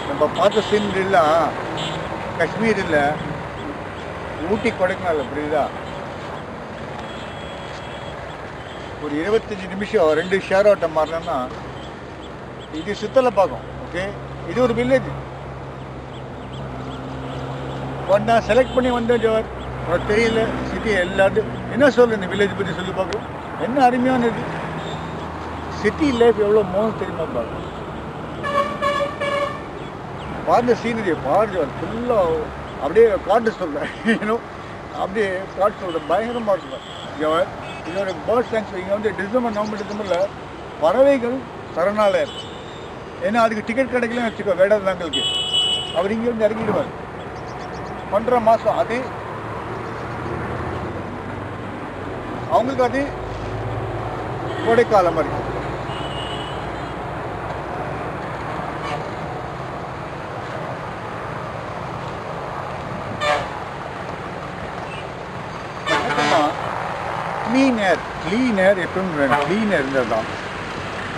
நம்ம பார்த்த சீனரிலாம் காஷ்மீரில் ஊட்டி கொடைக்கானல் புரியுதா, ஒரு 25 நிமிஷம் 2 ஷேர் ஆட்டம் மாறினோம்னா இது சுத்தலை பார்க்கும். ஓகே, இது ஒரு வில்லேஜ். நான் செலக்ட் பண்ணி வந்தேன் ஜவர், உனக்கு தெரியல சிட்டி எல்லாத்தையும் என்ன சொல்லு, இந்த வில்லேஜ் பற்றி சொல்லி பார்க்கும். என்ன அருமையானது சிட்டி லைஃப், எவ்வளோ மோசம் தெரியுமா பார்க்கும். பாருங்க சீனரியை பாருங்க, ஃபுல்லாக அப்படியே காட்டு சொல்கிறேன், இன்னும் அப்படியே காட்டு சொல்கிறேன், பயங்கரமாக இருக்கும். ஜவர் இதோட பேர்ட் சாங்க்சுரி இங்கே வந்து டிசம்பர் நவம்பர் டிசம்பரில் பறவைகள் சரணாலயம். ஏன்னா அதுக்கு டிக்கெட் கிடைக்கலன்னு வச்சுக்கோ, வேடாந்தாங்களுக்கு அவர் இங்கே வந்து இறங்கிடுவார். 1.5 மாதம் அது அவங்களுக்கு, அது கோடைக்காலம் மாதிரி. க்ளீன் ஏர் எப்பவும் வேணும். க்ளீன் ஏர் இருந்தால் தான்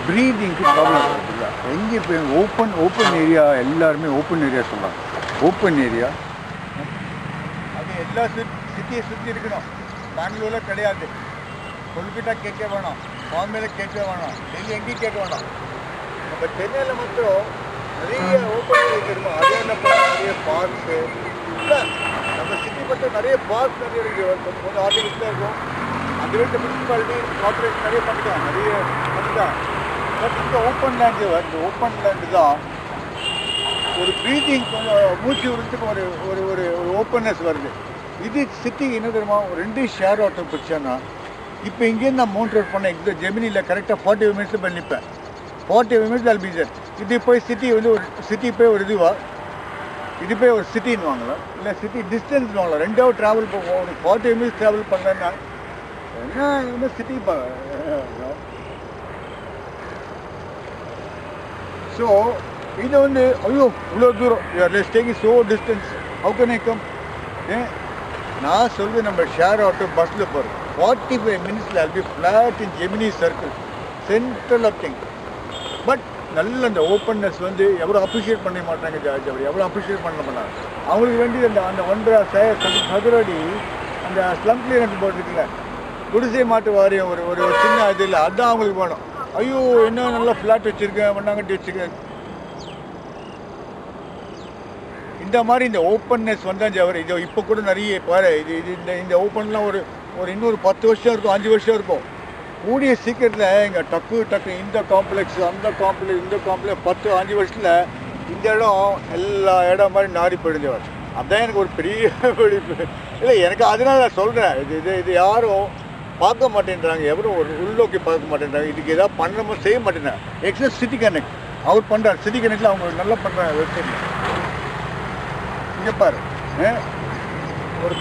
ப்ரீதிங்க்கு ப்ராப்ளம் இருக்குல்ல. எங்கே இப்போ ஓப்பன் ஏரியா, எல்லாருமே ஓப்பன் ஏரியா சொல்கிறாங்க. ஓப்பன் ஏரியா அது எல்லா சிட்டியை சுற்றி இருக்கணும். பெங்களூரில் கிடையாது, கொல்கட்டா கேட்க வேணாம், பாம்பேயில் கேட்க வேணாம், டெல்லி எங்கேயும் கேட்க வேணாம். நம்ம சென்னையில் மட்டும் நிறைய ஓப்பன் ஏரியா இருக்கணும். அதே என்ன நிறைய பார்க்ஸு இல்லை, நம்ம சிட்டி மட்டும் நிறைய பார்க்ஸ் நிறைய இருக்குது. கொஞ்சம் ஆர்டிஃபிஷியலாக இருக்கும். அந்த வீட்டு முனிசிபாலிட்டி கார்பரேஷன் நிறைய பண்ணிட்டாங்க, நிறைய பண்ணிட்டாங்க. பட் இந்த ஓப்பன் லேண்டு, இந்த ஓப்பன் லேண்டு தான் ஒரு ப்ரீதிங், கொஞ்சம் மூச்சு விடுறதுக்கு ஒரு ஒரு ஒரு ஓப்பன்னஸ் வருது. இது சிட்டி என்ன தெரியுமா, 2 ஷேர் ஆட்டோ பிடிச்சேன்னா இப்போ இங்கேருந்து நான் மவுண்ட் ரோட் பண்ணேன். இந்த ஜெமினியில் கரெக்டாக 45 மினிட்ஸில் போய் நிற்பேன். 45 மினிட்ஸ் ஆல் பீசர். இது போய் சிட்டி வந்து ஒரு சிட்டி போய் ஒரு இதுவா, இது போய் ஒரு சிட்டின்னு வாங்கலாம், இல்லை சிட்டி டிஸ்டன்ஸ் வாங்கலாம். 2 ஹவர் ட்ராவல் போகும். ஒரு 45 மினிட்ஸ் ட்ராவல் பண்ணுறேன்னா என்ன சிட்டி. ஸோ இது வந்து ஐயோ இவ்வளோ தூரம், you are taking so distance, how can I come. நான் சொல்லுவேன், நம்ம ஷேர் ஆட்டோ பஸ்ஸில் போகிறோம் 45 மினிட்ஸில் all be flat in Gemini circle, central of thing. But நல்ல அந்த ஓப்பன்னஸ் வந்து எவ்வளோ அப்ரிஷியேட் பண்ண மாட்டாங்க ஜார்ஜ், அப்படி எவ்வளோ அப்ரிஷியேட் பண்ண மாட்டாங்க. அவங்களுக்கு வேண்டியது அந்த 1.5 சதுரடி அந்த ஸ்லம் கிளியரன்ஸ் போர்டு இருக்குல்ல, குடிசை மாட்டு வாரியம், ஒரு சின்ன இது இல்லை, அதுதான் அவங்களுக்கு வேணும். ஐயோ என்ன நல்லா ஃப்ளாட் வச்சுருக்கேன், மண்ணாங்கட்டி வச்சுருக்கேன். இந்த இந்த மாதிரி இந்த ஓப்பன்னஸ் வந்தால் அவர் இது இப்போ கூட நிறைய பாரு இது இது இந்த ஓப்பன்லாம் ஒரு இன்னொரு 10 வருஷம் இருக்கும், 5 வருஷம் இருக்கும். கூடிய சீக்கிரத்தில் இங்கே டக்கு இந்த காம்ப்ளெக்ஸ் அந்த காம்ப்ளெக்ஸ் இந்த காம்ப்ளெக்ஸ் 10-5 வருஷத்தில் இந்த இடம் எல்லா இடம் மாதிரி நாடி போயிடுஞ்சவர். அதுதான் எனக்கு ஒரு பெரிய வெடிப்பு. இல்லை எனக்கு அதனால நான் சொல்கிறேன், இது யாரும் பார்க்க மாட்டேன்றாங்க, எவரும் ஒரு உள்நோக்கி பார்க்க மாட்டேன்றாங்க. இதுக்கு எதாவது பண்ணமோ செய்ய மாட்டேங்கிறாங்க. எக்ஸஸ் சிட்டி கனெக்ட் அவர் பண்ணுறாரு. சிட்டி கனெக்டில் அவங்க நல்லா பண்ணுறாங்க வெப்சைட்டில். இங்கே பாரு ஒரு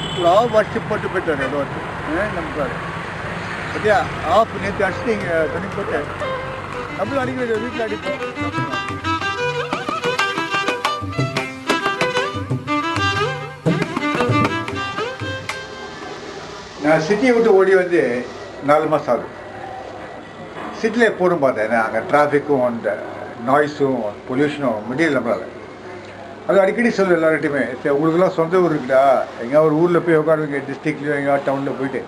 வருஷப்பட்டு போயிட்டார் ஏதோ நம்ம பாரு பத்தியா ஆஃப் நேற்று அடிச்சுட்டு இங்கே தண்ணி போட்டு நம்மளும் அடிக்கிறது வீட்டில் அடிப்போம். நான் சிட்டியை விட்டு ஓடி வந்து 4 மாதம் ஆகுது. சிட்டியில் போடும் பார்த்தேன் அங்கே டிராஃபிக்கும் அந்த நாய்ஸும் பொல்யூஷனும் முடியல நம்மளால். அது அடிக்கடி சொல்லுவேன் எல்லார்ட்டையுமே, சரி உங்களுக்குலாம் சொந்த ஊர் இருக்குடா, எங்கேயா ஒரு ஊரில் போய் உட்காருங்க, டிஸ்ட்ரிக்ட்லையோ எங்கேயா டவுனில் போயிட்டு.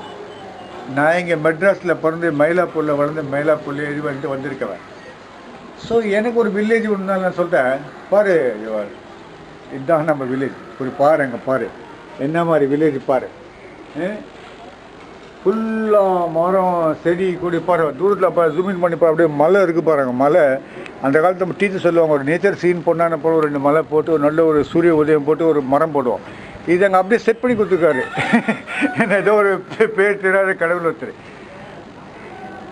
நான் இங்கே மெட்ராஸில் பிறந்து மயிலாப்பூரில் வளர்ந்து மயிலாப்பூரில் இது வந்துட்டு வந்திருக்கேன். ஸோ எனக்கு ஒரு வில்லேஜ் ஒன்று நான் சொல்லிட்டேன், பாரு இதுதான் நம்ம வில்லேஜ், ஒரு பாரு அங்கே பாரு என்ன மாதிரி வில்லேஜ் பாரு. ஃபுல்லாக மரம் செடி கொடி பாரு, தூரத்தில் பாரு ஜூமின் பண்ணி பாரு, அப்படியே மலை இருக்குது பாருங்க. மலை அந்த காலத்து நம்ம டீச்சர் சொல்லுவாங்க, ஒரு நேச்சர் சீன் பொண்ணான போல ஒரு 2 மலை போட்டு ஒரு நல்ல ஒரு சூரிய உதயம் போட்டு ஒரு மரம் போடுவோம். இது அங்கே அப்படியே செட் பண்ணி கொடுத்துருக்காரு. என்ன ஏதோ ஒரு பேர் தெரியாத கடவுள் ஒருத்தர்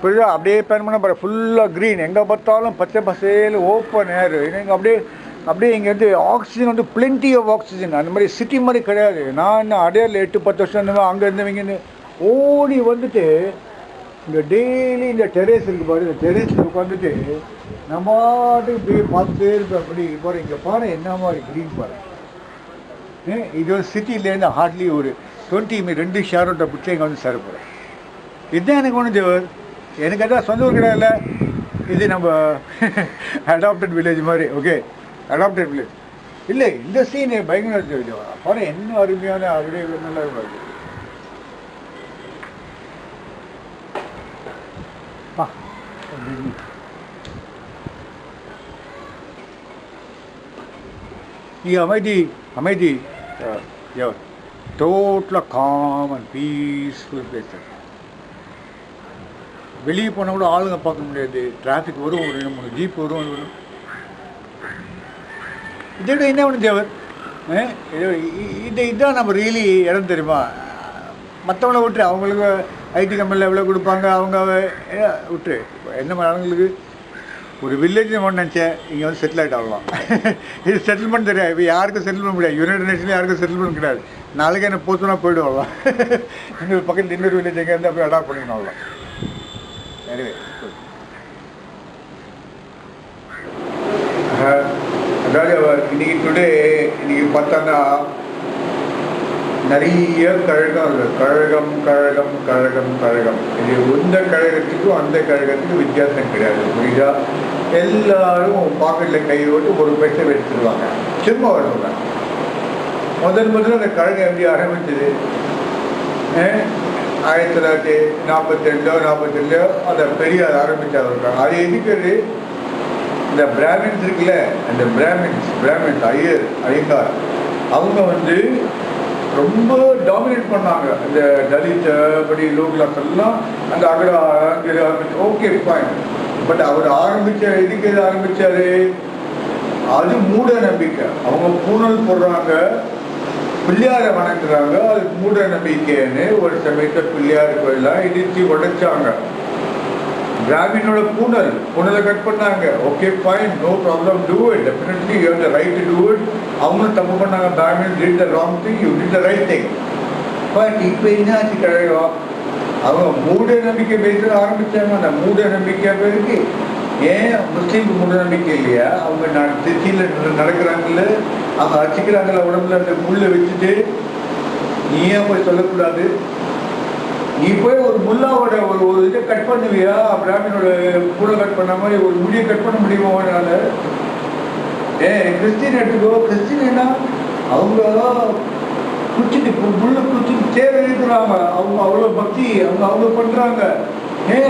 புரியுதா. அப்படியே பேன் பண்ண பாரு, ஃபுல்லாக க்ரீன், எங்கே பார்த்தாலும் பச்சை பசேல் ஓப்பன் ஏர். இங்கே அப்படியே இங்கேருந்து ஆக்சிஜன் வந்து பிளென்டி ஆஃப் ஆக்சிஜன். அந்த மாதிரி சிட்டி மாதிரி கிடையாது. நான் இன்னும் அடையாள 8-10 வருஷம் இருந்தவங்க அங்கே இருந்தவங்கன்னு ஓடி வந்துட்டு இங்கே டெய்லி இந்த டெரேஸ் இருக்குது பாரு, இந்த டெரேஸில் உட்காந்துட்டு நம்ம பாட்டுக்கு இப்படியே பார்த்துட்டே இருப்பேன். அப்படி பாரு இங்கே பாரு என்ன மாதிரி க்ரீன் பாரு. இது ஒரு சிட்டிலேருந்து ஹார்ட்லி ஒரு 2 ஷேரோட்டை பிடிச்சி இங்கே வந்து சேர போகிறேன். இதுதான் எனக்கு ஒன்று தேவர். எனக்கு எதாவது சொந்த ஊர் கிடையாது. இது நம்ம அடாப்டட் வில்லேஜ் மாதிரி. ஓகே, அடாப்டட் வில்லேஜ் இல்லை. இந்த சீன் பயங்கர பாரு என்ன அருமையான அப்படியே நல்லா இருக்கும். அமைதி டோட்டலாக காம் அண்ட் பீஸ்ஃபுல் பிளேஸ். வெளியே போனால் கூட ஆளுங்க பார்க்க முடியாது, டிராஃபிக் வரும், ஒரு 2-3 ஜீப் வரும். இதை விட என்ன ஒன்று தேவர், இதுதான் நம்ம ரியலி இடம் தெரியுமா. மற்றவங்கள விட்டுரு, அவங்களுக்கு ஐடி கம்பெனியில் எவ்வளோ கொடுப்பாங்க, அவங்க விட்டுரு. என்ன மாதிரி ஆளுங்களுக்கு ஒரு வில்லேஜ் ஒன்று நினச்சேன், இங்கே வந்து செட்டில் ஆகிட்டு ஆகலாம். இது செட்டில்மெண்ட் தெரியாது, இப்போ யாருக்கும் செட்டில் பண்ண முடியாது. யுனைடெட் நேஷனில் யாருக்கும் செட்டில்மெண்ட் கிடையாது. நாளைக்கு என்ன போச்சுன்னா போய்ட்டு வரலாம். இன்னொரு பக்கத்தில் இன்னொரு வில்லேஜ் எங்கே இருந்தால் போய் அடாப்ட் பண்ணிக்கணும் அவ்வளோ. எனவே அதாவது இன்னைக்கு பார்த்தோன்னா நிறைய கழகம் இருக்குது. கழகம் இது எந்த கழகத்துக்கும் அந்த கழகத்துக்கும் வித்தியாசம் கிடையாது. புரியுதா? எல்லாரும் பாக்கெட்டில் கை ஓட்டு ஒரு பைசா எடுத்துருவாங்க. சும்மா வருவாங்க. முதல்ல அந்த கழகம் எப்படி ஆரம்பிச்சது? 1942 அதை பெரியார் ஆரம்பித்தாங்க. அது எதுக்குது? இந்த பிராமின்ஸ் இருக்குல்ல, அந்த பிராமின்ஸ் ஐயங்கார் அவங்க வந்து ரொம்ப டாமினேட் பண்ணாங்க. இந்த தலித் படி லோ கிளாஸ் எல்லாம் அந்த அகடா ஆரம்பிச்சு. Okay fine. பட் அவர் எதுக்கு எது ஆரம்பித்தார்? அது மூட நம்பிக்கை. அவங்க பூனல் போடுறாங்க, பிள்ளையாரை வணங்குறாங்க, அது மூட நம்பிக்கைன்னு ஒரு சமயத்தை பிள்ளையார் கோயிலாம் இடித்து உடைச்சாங்க. பிராமினோட பூனலை கட் பண்ணாங்க. Okay fine, no problem, do it, definitely you have the right to do it. அவங்களும் தப்பு பண்ணாங்க. Brahmin did the wrong thing, you did the right thing. But இப்போ என்னாச்சு கழகம்? அவங்க மூட நம்பிக்கை பேச ஆரம்பித்தாங்க. அந்த மூட நம்பிக்கை பேருக்கு ஏன் முஸ்லீம் மூட நம்பிக்கை இல்லையா? அவங்க திருச்சியில் நடக்கிறாங்கல்ல, அவங்க அடிச்சுக்கிறாங்கல்ல உடம்புல அந்த முள்ளை வச்சுட்டு, நீ ஏன் போய் சொல்லக்கூடாது? நீ போய் ஒரு முல்லாவோட ஒரு இதை கட் பண்ணுவியா? பிராமினோட கூட கட் பண்ண மாதிரி ஒரு முடியை கட் பண்ண முடியுமா அவனால? கிறிஸ்டின் எடுத்துக்கோ. கிறிஸ்டின் என்ன, அவங்க குச்சிட்டு முள்ள குச்சிட்டு தேவை இருக்கிறாங்க. அவங்க அவ்வளோ பக்தி, அவங்க அவ்வளோ பண்ணுறாங்க.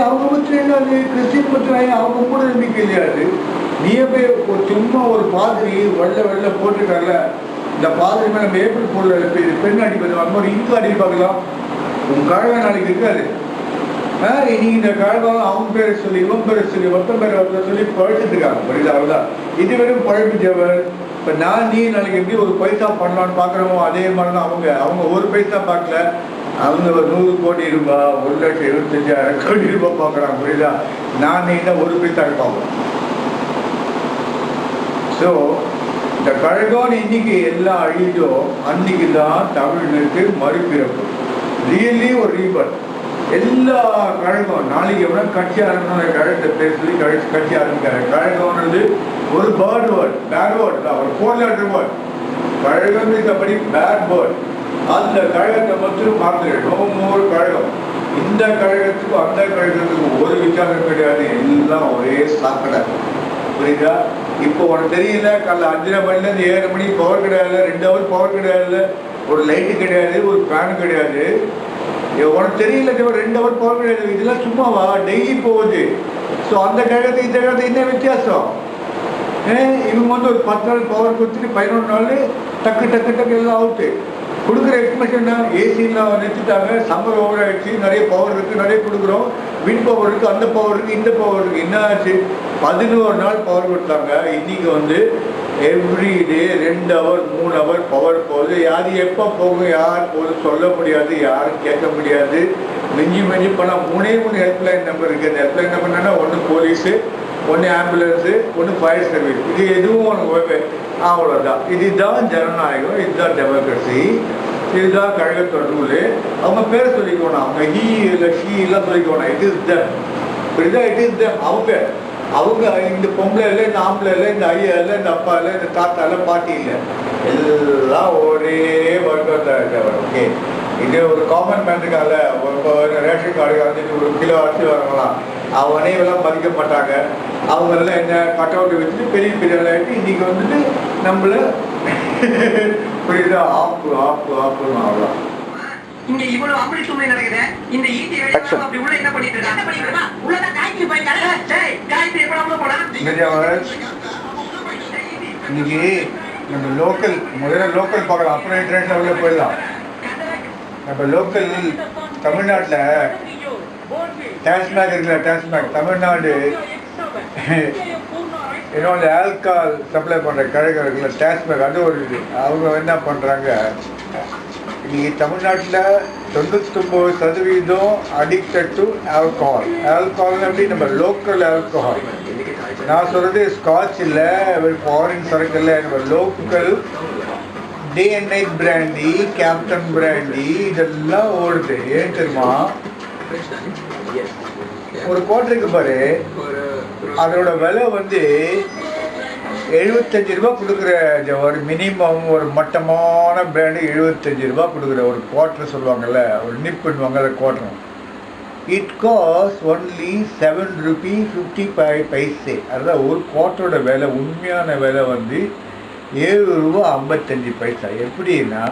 அவங்க பற்றி என்ன? கிறிஸ்டின் பற்றி அவங்க கூட நம்பிக்கை இல்லையாது. நீயே போய் ஒரு சும்மா ஒரு பாதிரி வெள்ளை போட்டுருக்காங்க, இந்த பாதிரி நம்ம ஏப்ரல் ஃபுல் பெண் அடிப்பது வந்து ஒரு இங்கு அடி பார்க்கலாம். உன் கழகம் நாளைக்கு இருக்காது. இன்னைக்கு இந்த கழகம் அவன் பேரை சொல்லி இவன் பேரை சொல்லி ஒருத்தன் பேரை ஒருத்தர் சொல்லி பழச்சிட்டு இருக்காங்க. புரியுது? அவ்வளோதான். இது வெறும் பழப்பு ஜவர். இப்போ நான் நீ நாளைக்கு எப்படி ஒரு பைசா பண்ணலான்னு பார்க்குறோமோ அதே மாதிரி தான் அவங்க ஒரு பைசா பார்க்கல. அவங்க ஒரு 100 கோடி ரூபாய் 1,75,000 கோடி ரூபாய் பார்க்குறாங்க. புரியுதா? நான் நீ தான் ஒரு பைசா பார்ப்போம். ஸோ இந்த கழகம் இன்னைக்கு எல்லாம் அழிதோ அன்னைக்கு தான் தமிழனுக்கு மறுபிறப்பு. ரியலி ஒரு ரீபர்த். எல்லா கழகம் நாளைக்கு எவ்வளோ கட்சி ஆரம்பிக்கணும். கழகத்தை பேர் சொல்லி கட்சி ஆரம்பிக்கிறாங்க. கழகம்ன்றது ஒரு பேர்ட் வேர்ட், பேட் வேர்ட் தான், ஒரு 4 letter வேர்ட். கழகம் இருக்கப்படி பேட் வேர்ட். அந்த கழகத்தை மட்டும் மறந்துடும். ஒரு கழகம். இந்த கழகத்துக்கும் அந்த கழகத்துக்கும் ஒரு வித்தியாசம் கிடையாது. எல்லாம் ஒரே சாக்கடை. புரியுதா? இப்போ உனக்கு தெரியல, காலைல 5:30 மணிலேருந்து 7 மணி பவர் கிடையாது, 2 hour பவர் கிடையாது, ஒரு லைட்டு கிடையாது, ஒரு ஃபேனு கிடையாது. உனக்கு தெரியல, 2 hour பவர் கிடையாது. இதெல்லாம் சும்மாவா? டெய்லி போகுது. ஸோ அந்த கழகத்துக்கு இந்த கழகத்துக்கு என்ன வித்தியாசம்? இவங்க வந்து ஒரு 10 நாள் பவர் கொடுத்துட்டு 11 நாள் டக்கு டக்கு டக்கு எல்லாம் அவுட்டு. கொடுக்குற எக்ஸ்பிரஷன் ஏசிலாம் நிறுத்திட்டாங்க. சம்மர் ஓவர் ஆகிடுச்சு. நிறைய பவர் இருக்குது, நிறைய கொடுக்குறோம். வின் பவர் இருக்குது, அந்த பவர் இருக்குது, இந்த பவர் இருக்குது. என்ன ஆச்சு? 11 நாள் பவர் கொடுத்தாங்க. இன்றைக்கி வந்து எவ்ரிடே 2 hour 3 hour பவர் போகுது. யார் எப்போ போகும், யார் போகுது சொல்ல முடியாது, யாரும் கேட்க முடியாது. மிஞ்சி போனால் 3 ஹெல்ப்லைன் நம்பர் இருக்குது. அந்த ஹெல்ப்லைன் நம்பர் என்னன்னா, ஒன்று போலீஸு, ஒன்று ஆம்புலன்ஸு, ஒன்று ஃபயர் சர்வீஸ். இது எதுவும் உனக்கு அவ்வளோதான். இதுதான் ஜனநாயகம், இதுதான் டெமோக்ரஸி, இதுதான் கழகத்தோட ரூலு. அவங்க பேரை சொல்லிக்கணும். அவங்க ஹீ இல்லை ஷீ எல்லாம் சொல்லிக்கணும். இட் இஸ் தம். இப்படிதான் இட் இஸ் தம். அவங்க இந்த பொம்பளை இல்லை, இந்த ஆம்பளை இல்லை, இந்த ஐயா இல்லை, இந்த அப்பா இல்லை, இந்த தாத்தா இல்லை, பாட்டி இல்லை, எல்லாம் ஒரே வர்க்கம் தான். ஓகே, இது ஒரு காமன் மேன் இருக்காங்கல்ல, ஒரு ரேஷன் கார்டு வந்துட்டு 1 கிலோ அரிசி வாங்கலாம். அவனே எல்லாம் மதிக்க மாட்டாங்க. அவங்கெல்லாம் என்ன கட் அவுட் வச்சுட்டு பெரிய ஆகிட்டு இன்னைக்கு வந்துட்டு நம்மள புரியுதா? ஆப்புன்னு ஆகலாம். இங்க இவ்வளவு அம்பளி சூழ்நிலை நடக்குது. இந்த ஈட்டி அப்படி உள்ள என்ன பண்ணிட்டு இருக்காங்க? உள்ளதான் காய்ச்சி போயிட்டாங்க. காய்ச்சி எப்படாம போனா இன்னைக்கு நம்ம முதல்ல லோக்கல் பார்க்கலாம், அப்புறம் இன்டர்நெட்ல உள்ள போயிடலாம். நம்ம லோக்கல் தமிழ்நாட்டில் டாஸ்மாக் இருக்குல்ல, டாஸ்மாக் தமிழ்நாடு இன்னொன்று ஆல்கஹால் சப்ளை பண்ணுற கழகம் இருக்குல்ல, டாஸ்மாக், அது ஒரு இது. அவங்க என்ன பண்ணுறாங்க, இன்னைக்கு தமிழ்நாட்டில் 99% அடிக்டட் டு ஆல்கஹால். ஆல்கஹால் அப்படி நம்ம லோக்கல் ஆல்கஹால். நான் சொல்கிறது ஸ்காட்ச் இல்லை, ஃபாரின் சரக்கு இல்லை, நம்ம local day and night brandy, captain brandy இதெல்லாம் ஓடுது. ஏன் தெரியுமா? ஒரு குவார்ட்டருக்கு பாரு, அதோட விலை வந்து 75 ரூபா கொடுக்குற. ஒரு மினிமம் ஒரு மட்டமான பிராண்டு 75 ரூபா கொடுக்குற ஒரு குவார்ட்டர் சொல்லுவாங்கள்ல, ஒரு நிப் பண்ணுவாங்கல்ல quarter. It cost only 7 Ruby 55 paise. அதுதான் ஒரு குவார்ட்டரோட விலை. உண்மையான விலை வந்து 7 ரூபா 55 பைசா. எப்படின்னா,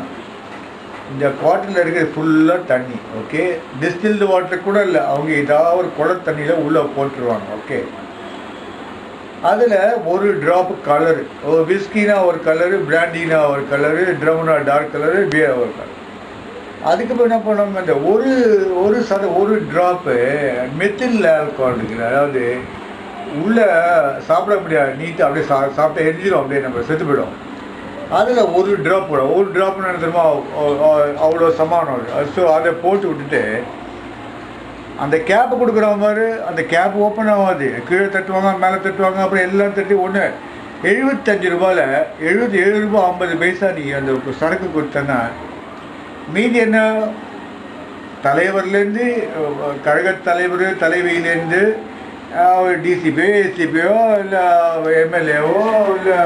இந்த குவார்ட்டரில் இருக்கிற ஃபுல்லாக தண்ணி. ஓகே, டிஸ்டில்டு வாட்டர் கூட இல்லை, அவங்க ஏதாவது ஒரு குள தண்ணியில் உள்ளே போட்டுருவாங்க. ஓகே, அதில் ஒரு ட்ராப் கலரு, விஸ்கினா ஒரு கலரு, பிராண்டினா ஒரு கலரு, ட்ரம்னா டார்க் கலரு, பியர் ஒரு கலர். அதுக்கப்புறம் என்ன பண்ணுவாங்க, அந்த ஒரு ட்ராப்பு மெத்தில் ஆல்கஹால் இருக்குது. அதாவது உள்ளே சாப்பிட முடியாது, நீட்டு அப்படியே சாப்பிட்டா எரிஞ்சிடும், அப்படியே நம்ம செத்து போயிடும். அதில் ஒரு ட்ராப் போடும். ஒரு ட்ராப்னு என்ன தெரியுமா, அவ்வளோ சமானம். ஸோ அதை போட்டு விட்டுட்டு அந்த கேப்பை கொடுக்குற மாதிரி அந்த கேப் ஓப்பன் ஆகாது. கீழே தட்டுவாங்க, மேலே தட்டுவாங்க, அப்புறம் எல்லாம் தட்டி ஒன்று 75 ரூபாயில் 77 ரூபா 50 பைசா நீ அந்த சரக்கு கொடுத்தனா, மீதி என்ன தலைவர்லேருந்து கழக தலைவர் தலைவியிலேருந்து டிசிபியோ எஸ்சிபியோ இல்லை எம்எல்ஏவோ இல்லை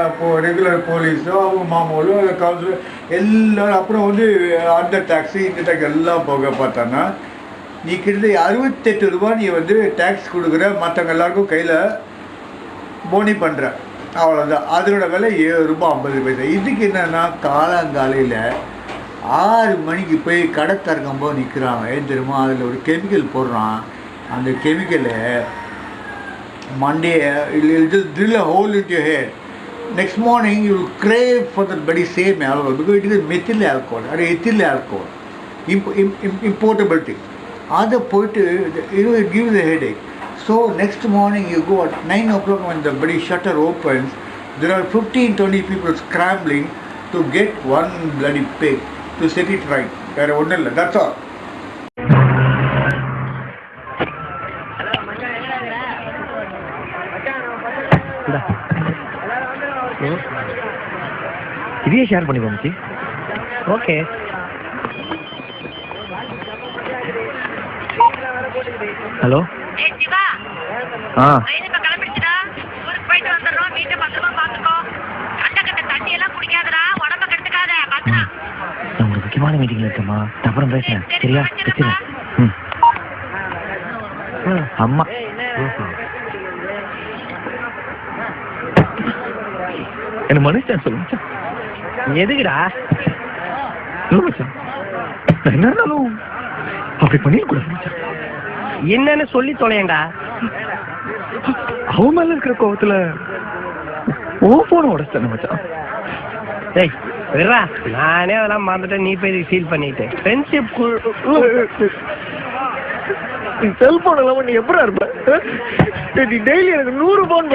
ரெகுலர் போலீஸோ அவங்க மாமூலோ இல்லை கவுன்சிலோ எல்லோரும், அப்புறம் வந்து அந்த டேக்ஸு இந்த டேக்ஸ் எல்லாம் போக பார்த்தான்னா நீ கிட்டத்தட்ட 68 ரூபா நீ வந்து டேக்ஸ் கொடுக்குற. மற்றவங்க எல்லாருக்கும் கையில் போனி பண்ணுற, அவ்வளோதான். அதனோட விலை 7 ரூபா 50 பைசா. இதுக்கு என்னென்னா, காலங்காலையில் 6 மணிக்கு போய் கடை திறக்கும்போது நிற்கிறாங்க. ஏன் தெரியுமா? அதில் ஒரு கெமிக்கல் போடுறான். அந்த கெமிக்கலை Monday just drill a hole into your head. next morning you will crave for the very same alcohol because it is methyl alcohol or ethyl alcohol, importable thing. Other point, it gives a headache. So next morning you go at 9 o'clock when the bloody shutter opens, there are 15-20 people scrambling to get one bloody pig to set it right. That's all. இதையே share பண்ணிக்கோ மச்சி. Okay. Hello. நான் ஒரு முக்கியமான மீட்டிங்ல இருக்கேம்மா. அப்புறம் பேசுறேன் சரியா? வச்சுறேன். அம்மா என்ன மனுஷன் சொல்லு மச்சான். எதுக்குடா மச்சான்? என்னாலும் அப்படி பண்ணிடக்கூடாது மச்சான். என்னன்னு சொல்லி தொலையண்டா. அவன் மேல இருக்கிற கோவத்துல ஓ போன உடச்சான மச்சான். டேய் விட்றா, நானே அதெல்லாம் மறந்துட்டேன். நீ போய் ஃபீல் பண்ணிட்டு ஃப்ரெண்ட்ஷிப் செல்போன் இல்லாம நீ எப்படா இருப்ப? நீ டெய்லி எனக்கு 100 போன்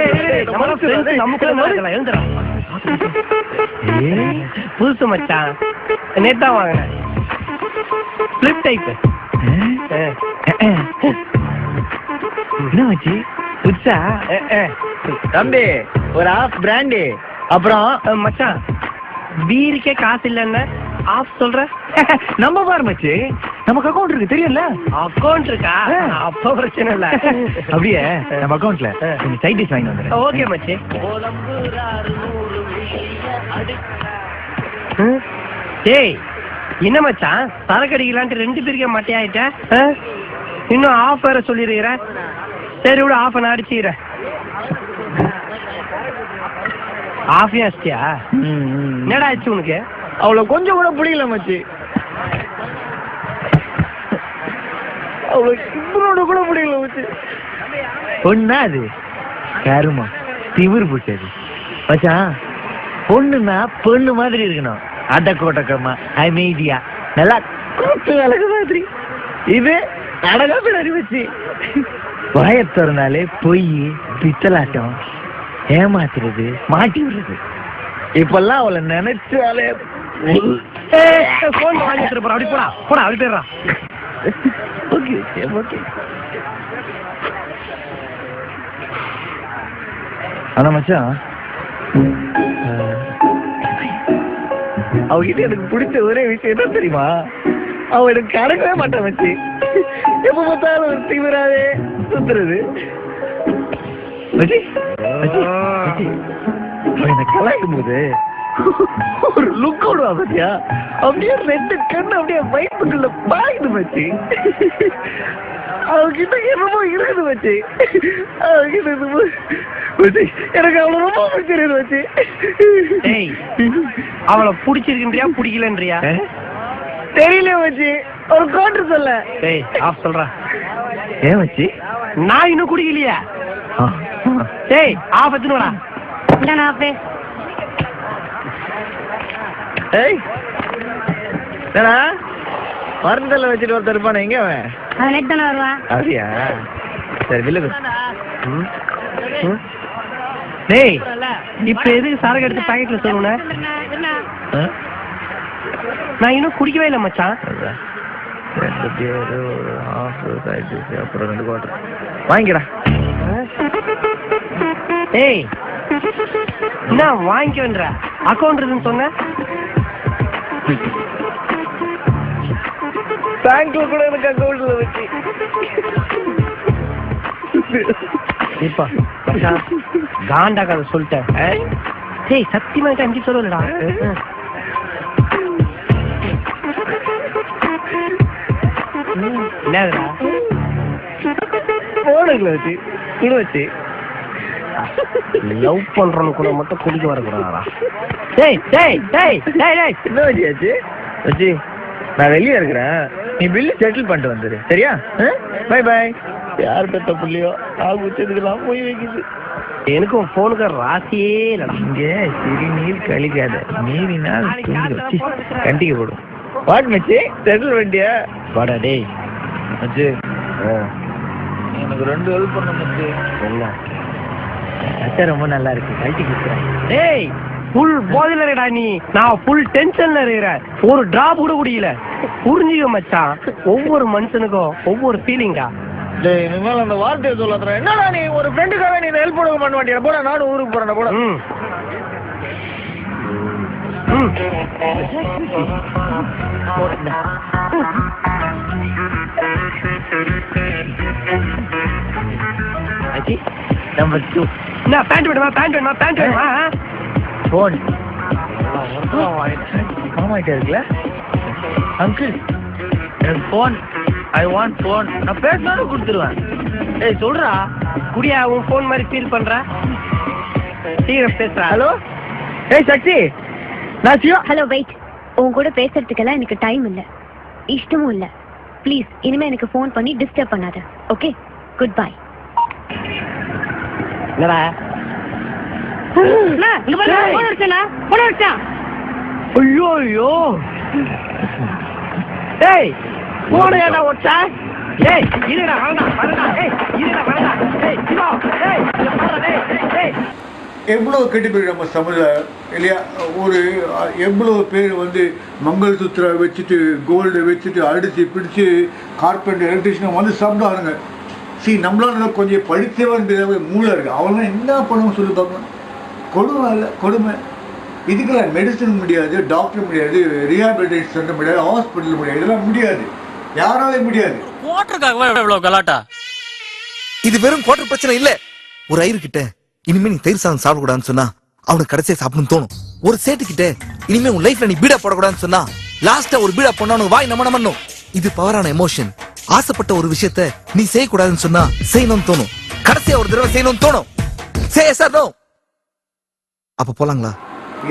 புதுசு மச்சான். நேத்தா வாங்கினேன் ஃபிளிப் டைப். என்ன வச்சு புதுசா? தம்பி ஒரு ஆஃப் பிராண்டி. அப்புறம் மச்சான் பீருக்கே காசு இல்லைன்னு ஆஃப் சொல்ற. நம்ம பாரு மச்சி, நமக்கு அக்கௌண்ட் இருக்கு தெரியல. அக்கௌண்ட் இருக்கா? அப்ப பிரச்சனை இல்ல. அப்படியே நம்ம அக்கௌண்ட்ல சைட் டிஷ் வாங்கி வந்துடுறேன். ஓகே மச்சி. ஏய் என்ன மச்சான் சரக்கு அடிக்கலான்ட்டு 2 பேருக்கே மட்டையாயிட்ட. இன்னும் ஆஃப் வேற சொல்லிருக்கிற. சரி விட ஆஃப் நான் அடிச்சுக்கிறேன். ஆஃபையும் அடிச்சியா? என்னடா ஆச்சு உனக்கு? அவ்வளோ கொஞ்சம் கூட பிடிக்கல மச்சி. அவ்வளோ இவனோட கூட பிடிக்கல மச்சி. பொண்ணா அது கருமா திமிர் பிடிச்சது மச்சான். பொண்ணுன்னா பொண்ணு மாதிரி இருக்கணும். அடக்கோட்டக்கமா அமைதியா நல்லா கூட்டு அழகு மாதிரி. இது அழகா பின்னாடி வச்சு வாயத்தொறனாலே பொய் பித்தலாட்டம் ஏமாத்துறது மாட்டி விடுறது. இப்பெல்லாம் அவளை நினைச்சாலே போன் வாங்கி போறா. அப்படி போடா போடா அப்படி போயிடுறா. Okay okay. ஆனா மச்சான் அவகிட்ட எனக்கு பிடிச்ச ஒரே விஷயம் என்ன தெரியுமா? அவ எனக்கு கடக்கவே மாட்டான் வச்சு. எப்ப பார்த்தாலும் ஒரு தீவிராவே சுத்துறது. கலாய்க்கும் போது ஒரு லுக் ஓடுவா பத்தியா? அப்படியே 2 கண்ணு அப்படியே வயிற்றுக்குள்ள பாயுது வச்சு. அவகிட்ட என்னமோ இருக்குது வச்சு. அவகிட்ட எனக்கு அவளை ரொம்ப பிடிச்சிருக்கு வச்சு. அவளை பிடிச்சிருக்கின்றியா பிடிக்கலன்றியா தெரியல வச்சு. ஒரு கோட்டு சொல்ல. ஆஃப் சொல்றா. ஏன் வச்சு? நான் இன்னும் குடிக்கலையா? டேய் ஆஃப் எடுத்துடா. இல்ல ஆஃப். ஏய் என்னடா மருந்தல்ல வச்சுட்டு ஒருத்தர் இருப்பானே எங்க அவன்? அவன் நெட் தானே வருவான். அப்படியா? சரி வில்லு. டேய் இப்ப எதுக்கு சரக்கு எடுத்து பாக்கெட்ல சொல்லுன? நான் இன்னும் குடிக்கவே இல்லை மச்சான். 2 பேரு ஒரு ஆஃப் சைடு அப்புறம் 2 குவார்டர் வாங்கிடா. ஏய் என்ன வாங்கிக்கன்ற? அக்கௌண்ட் இருக்குன்னு சொன்ன. பேங்க்ல கூட எனக்கு அக்கௌண்ட்ல வச்சு. இப்ப காண்டா கதை சொல்லிட்டேன். ஏய் சத்தியமா அஞ்சு சொல்லலடா. என்னடா போனுக்குள்ள வச்சு குடு வச்சு லவ் பண்றவனு கூட மட்டும் குடிக்க வரக்கூடாதா? டேய் டேய் டேய் டேய் டேய் என்ன வச்சியாச்சு வச்சு? நான் வெளியே இருக்கிறேன். நீ பில்லு செட்டில் பண்ணிட்டு வந்துரு சரியா? Bye bye. யார் பெத்த புள்ளியோ ஆகு வச்சதுக்கெல்லாம் போய் வைக்குது. எனக்கும் ஃபோனுக்கு ராசியே இல்லடா. இங்கே சிறு நீர் கழிக்காத, நீரினால் கண்டிக்க போடும். வாட் மச்சி, செட்டில் வண்டியா? வாடா டேய் மச்சி, எனக்கு 2 ஹெல்ப் பண்ண மச்சி. என்ன அச்சா ரொம்ப நல்லா இருக்கு, கழட்டி கொடுக்குறேன். டேய் ஃபுல் போதையில இருக்கடா நீ, நான் ஃபுல் டென்ஷன்ல இருக்கிறேன், ஒரு டிராப் கூட குடிக்கல. புரிஞ்சுக்க மச்சான், ஒவ்வொரு மனுஷனுக்கும் ஒவ்வொரு ஃபீலிங்கா. டேய் இனிமேல் அந்த வார்த்தையை சொல்லாத. என்னடா நீ ஒரு ஃப்ரெண்டுக்காக நீ ஹெல்ப் பண்ண மாட்டியா? போடா, நானும் ஊருக்கு போறேன். போடா. நம்பர் 2. என்ன பேண்ட் வேணுமா? போன் காமாயிட்டே இருக்குல்ல அங்கிள், எனக்கு போன், ஐ வாண்ட் போன். நான் பேசினாலும் கொடுத்துருவேன். ஏய் சொல்றா, குடியா உன் போன் மாதிரி ஃபீல் பண்ற? சீக்கிரம் பேசுறா. ஹலோ, ஏய் சக்தி, நான் சிவா. ஹலோ வெயிட், உன் கூட பேசுறதுக்கெல்லாம் எனக்கு டைம் இல்ல, இஷ்டமும் இல்ல. ப்ளீஸ் இனிமே எனக்கு ஃபோன் பண்ணி டிஸ்டர்ப் பண்ணாத. Okay, good bye. என்னடா ஐயோ ஐயோ, ஏய் போன ஏடா ஒட்டா. ஏய் இருடா, வரடா. ஏய் இருடா, வரடா. ஏய் சிவா, ஏய் வரடா. ஏய் எவ்வளோ கெட்டு போயிடும் நம்ம சமுதாயம் இல்லையா? ஒரு எவ்வளோ பேர் வந்து மங்கள் சூத்திர வச்சுட்டு கோல்டு வச்சுட்டு அடித்து பிடிச்சி கார்பெண்டர் எலக்ட்ரிஷியன் வந்து சாப்பிடுவாருங்க. நம்மளால கொஞ்சம் படித்தவன் மூளை இருக்குது, அவங்களாம் என்ன பண்ணுவோம் சொல்லி பார்க்கலாம். கொடுமை இல்லை, கொடுமை. இதுக்கெல்லாம் மெடிசன் முடியாது, டாக்டர் முடியாது, ரீஹாபிலிட்டேஷன் சென்டர் முடியாது, ஹாஸ்பிட்டல் முடியாது, இதெல்லாம் முடியாது, யாராலே முடியாது. இது வெறும் குவார்டர் பிரச்சனை இல்ல. ஒரு ஐயரு கிட்ட இனிமே நீ தயிர் சாதம் சாப்பிடக்கூடாதுன்னு சொன்னா அவனுக்கு கடைசியா சாப்பிடணும்னு தோணும். ஒரு சேட்டு கிட்ட இனிமே உன் லைஃப்ல நீ பீடா போடக்கூடாதுன்னு சொன்னா லாஸ்டா ஒரு பீடா போனா உனக்கு வாய் நம்ம பண்ணும். இது பவரான எமோஷன். ஆசைப்பட்ட ஒரு விஷயத்த நீ செய்யக்கூடாதுன்னு சொன்னா செய்யணும்னு தோணும், கடைசியா ஒரு தடவை செய்யணும்னு தோணும். அப்ப போலாங்களா?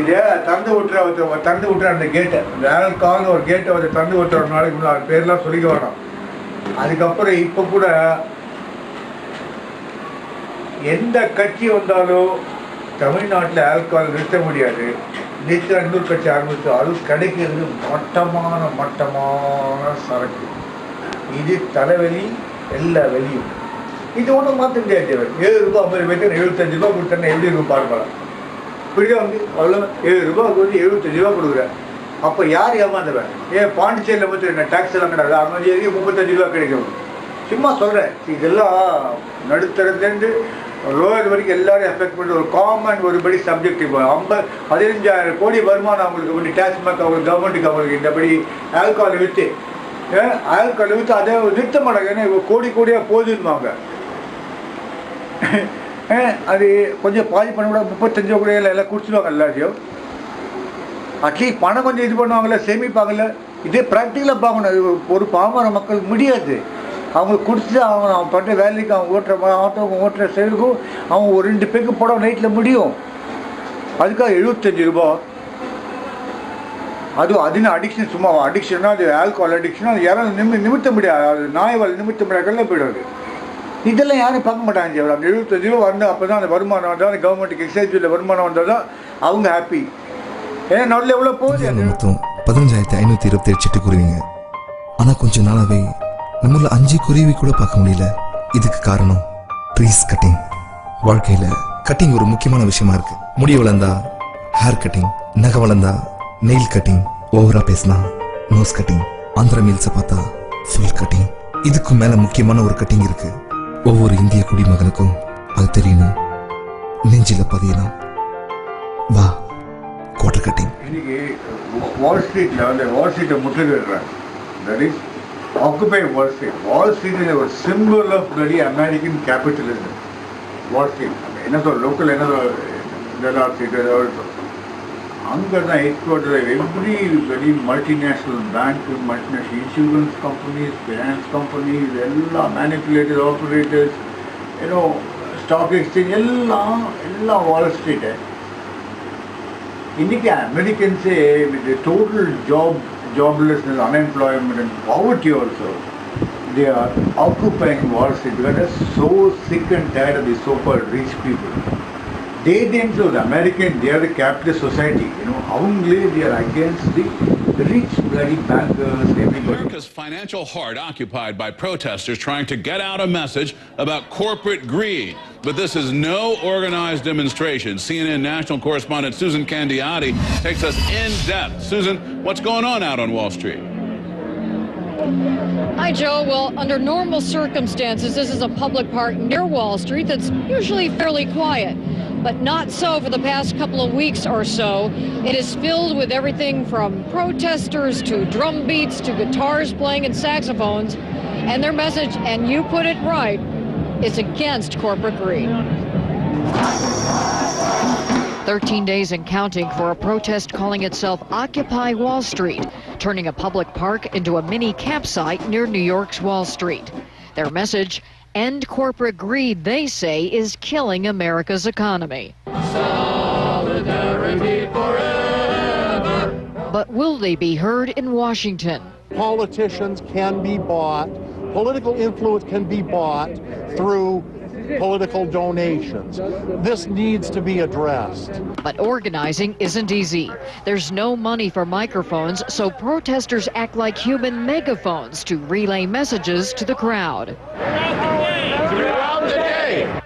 இதை திறந்து விட்டுற அந்த கேட்டை, இந்த ஆல்கால்னு ஒரு கேட்டை வந்து திறந்து விட்டுற ஒரு நாளைக்கு முன்னாடி பேர்லாம் சொல்லிக்க வேணாம். அதுக்கப்புறம் இப்போ கூட எந்த கட்சி வந்தாலும் தமிழ்நாட்டில் ஆல்கால் நிறுத்த முடியாது. நிறுத்த இன்னொரு கட்சி ஆரம்பித்து அது கிடைக்கிறது மட்டமான சரக்கு. இது தலைவலி, எல்லா வெளியும். இது ஒன்றும் மாற்ற முடியாது. 7 ரூபா 50 பேருக்கு 75 ரூபா கொடுத்தேன்னா எப்படி இருக்கும் பாருங்களா? இப்படியே வந்து அவ்வளோ 7 ரூபாய்க்கு வந்து 75 ரூபா கொடுக்குறேன். அப்போ யார் ஏமாந்துவேன்? பாண்டிச்சேரியில் மட்டும் என்ன டேக்ஸ் எல்லாம் கிடையாது, அங்கே வந்து 35 ரூபா கிடைக்கும். சும்மா சொல்கிறேன். இதெல்லாம் நடுத்தரத்துலேருந்து லோயர் வரைக்கும் எல்லாரும் எஃபெக்ட் பண்ணி ஒரு காமன் ஒருபடி சப்ஜெக்ட். இப்போ 15,000 கோடி வருமானம் அவங்களுக்கு வந்து டாக்ஸ்மேக் அவங்களுக்கு கவர்மெண்ட்டுக்கு அவங்களுக்கு இந்தபடி ஆல்கால் விற்று அதை நிறுத்த மாட்டாங்க. ஏன்னா கோடியாக போதுன்னுவாங்க. அது கொஞ்சம் பாதி பண்ண கூட 35 கூட எல்லாம் குடிச்சிடுவாங்க எல்லாத்தையும். அட்லீஸ்ட் பணம் கொஞ்சம் இது பண்ணுவாங்கல்ல, சேமிப்பாங்கல்ல. இதே ப்ராக்டிக்கலாக பார்க்கணும். ஒரு பாமர மக்களுக்கு முடியாது. அவங்க குடிச்சு அவன் பண்ணுற வேலைக்கு அவங்க ஓட்டுற ஆட்டோ ஓட்டுற செயலுக்கும் அவங்க ஒரு 2 பேருக்கு போட நைட்டில் முடியும். அதுக்காக 75 ரூபா. அதுவும் அடிக்ஷன். சும்மா அடிக்ஷன்னா அது ஆல்கோஹால் அடிக்ஷன். அது யாரும் நிமித்த முடியாது, அது நாய்வால் நிமித்த முடியாதுல போயிடுவாரு. இதெல்லாம் யாரும் பார்க்க மாட்டாங்க. அந்த 75 ரூபா வரணும். அப்போ தான் அந்த வருமானம் வந்தால் அந்த கவர்மெண்ட்டுக்கு எக்ஸைஸில் வருமானம் வந்தால் தான் அவங்க ஹாப்பி. ஏன்னா நல்ல எவ்வளோ போகுது. மொத்தம் 15,527 சிட்டுக்குருவிங்க. ஆனால் கொஞ்சம் நாளாவே நம்மள 5 குருவி கூட பார்க்க முடியல. இதுக்கு காரணம் ட்ரீஸ் கட்டிங். வாழ்க்கையில கட்டிங் ஒரு முக்கியமான விஷயமா இருக்கு. முடி வளர்ந்தா ஹேர் கட்டிங், நகை வளர்ந்தா நெயில் கட்டிங், ஓவரா பேசினா நோஸ் கட்டிங், ஆந்திர மீல்ஸை பார்த்தா ஃபுல் கட்டிங். இதுக்கு மேல முக்கியமான ஒரு கட்டிங் இருக்கு. ஒவ்வொரு இந்திய குடிமகனுக்கும் அது தெரியணும், நெஞ்சில பதியணும். வா, குவார்டர் கட்டிங். இன்னைக்கு வால் ஸ்ட்ரீட்ல வந்து வால் ஸ்ட்ரீட்டை முற்றுகிறாங்க. That is occupy Wall Street. Wall Street is ஒரு simple of very American capitalism. Wall Street என்ன சொல்ற லோக்கல் என்ன ஸ்ட்ரீட் அங்கே தான் head quarter. Every very multinational bank, multinational insurance companies, finance companies, எல்லாம் மேனிப்புலேட்டர் ஆப்ரேட்டர்ஸ், ஏன்னோ ஸ்டாக் எக்ஸ்சேஞ்ச் எல்லாம் Wall Street. இன்னைக்கு அமெரிக்கன்ஸே with total joblessness, unemployment and poverty also, they are occupying Wall Street because they're so sick and tired of these so-called rich people. They themselves, the American, they are the capitalist society, they are against the rich bloody bankers, everybody. America's financial heart occupied by protesters trying to get out a message about corporate greed. But this is no organized demonstration. CNN national correspondent Susan Candiati takes us in depth. Susan, what's going on out on Wall Street? Hi, Joe. Well, under normal circumstances, this is a public park near Wall Street that's usually fairly quiet. But not so for the past couple of weeks or so. It is filled with everything from protesters to drum beats to guitars playing and saxophones. And their message, and you put it right, is against corporate greed. 13 days and counting for a protest calling itself Occupy Wall Street, turning a public park into a mini campsite near New York's Wall Street. Their message, end corporate greed, they say, is killing America's economy. Solidarity forever. But will they be heard in Washington? Politicians can be bought, political influence can be bought through political donations. This needs to be addressed. But organizing isn't easy. There's no money for microphones, so protesters act like human megaphones to relay messages to the crowd.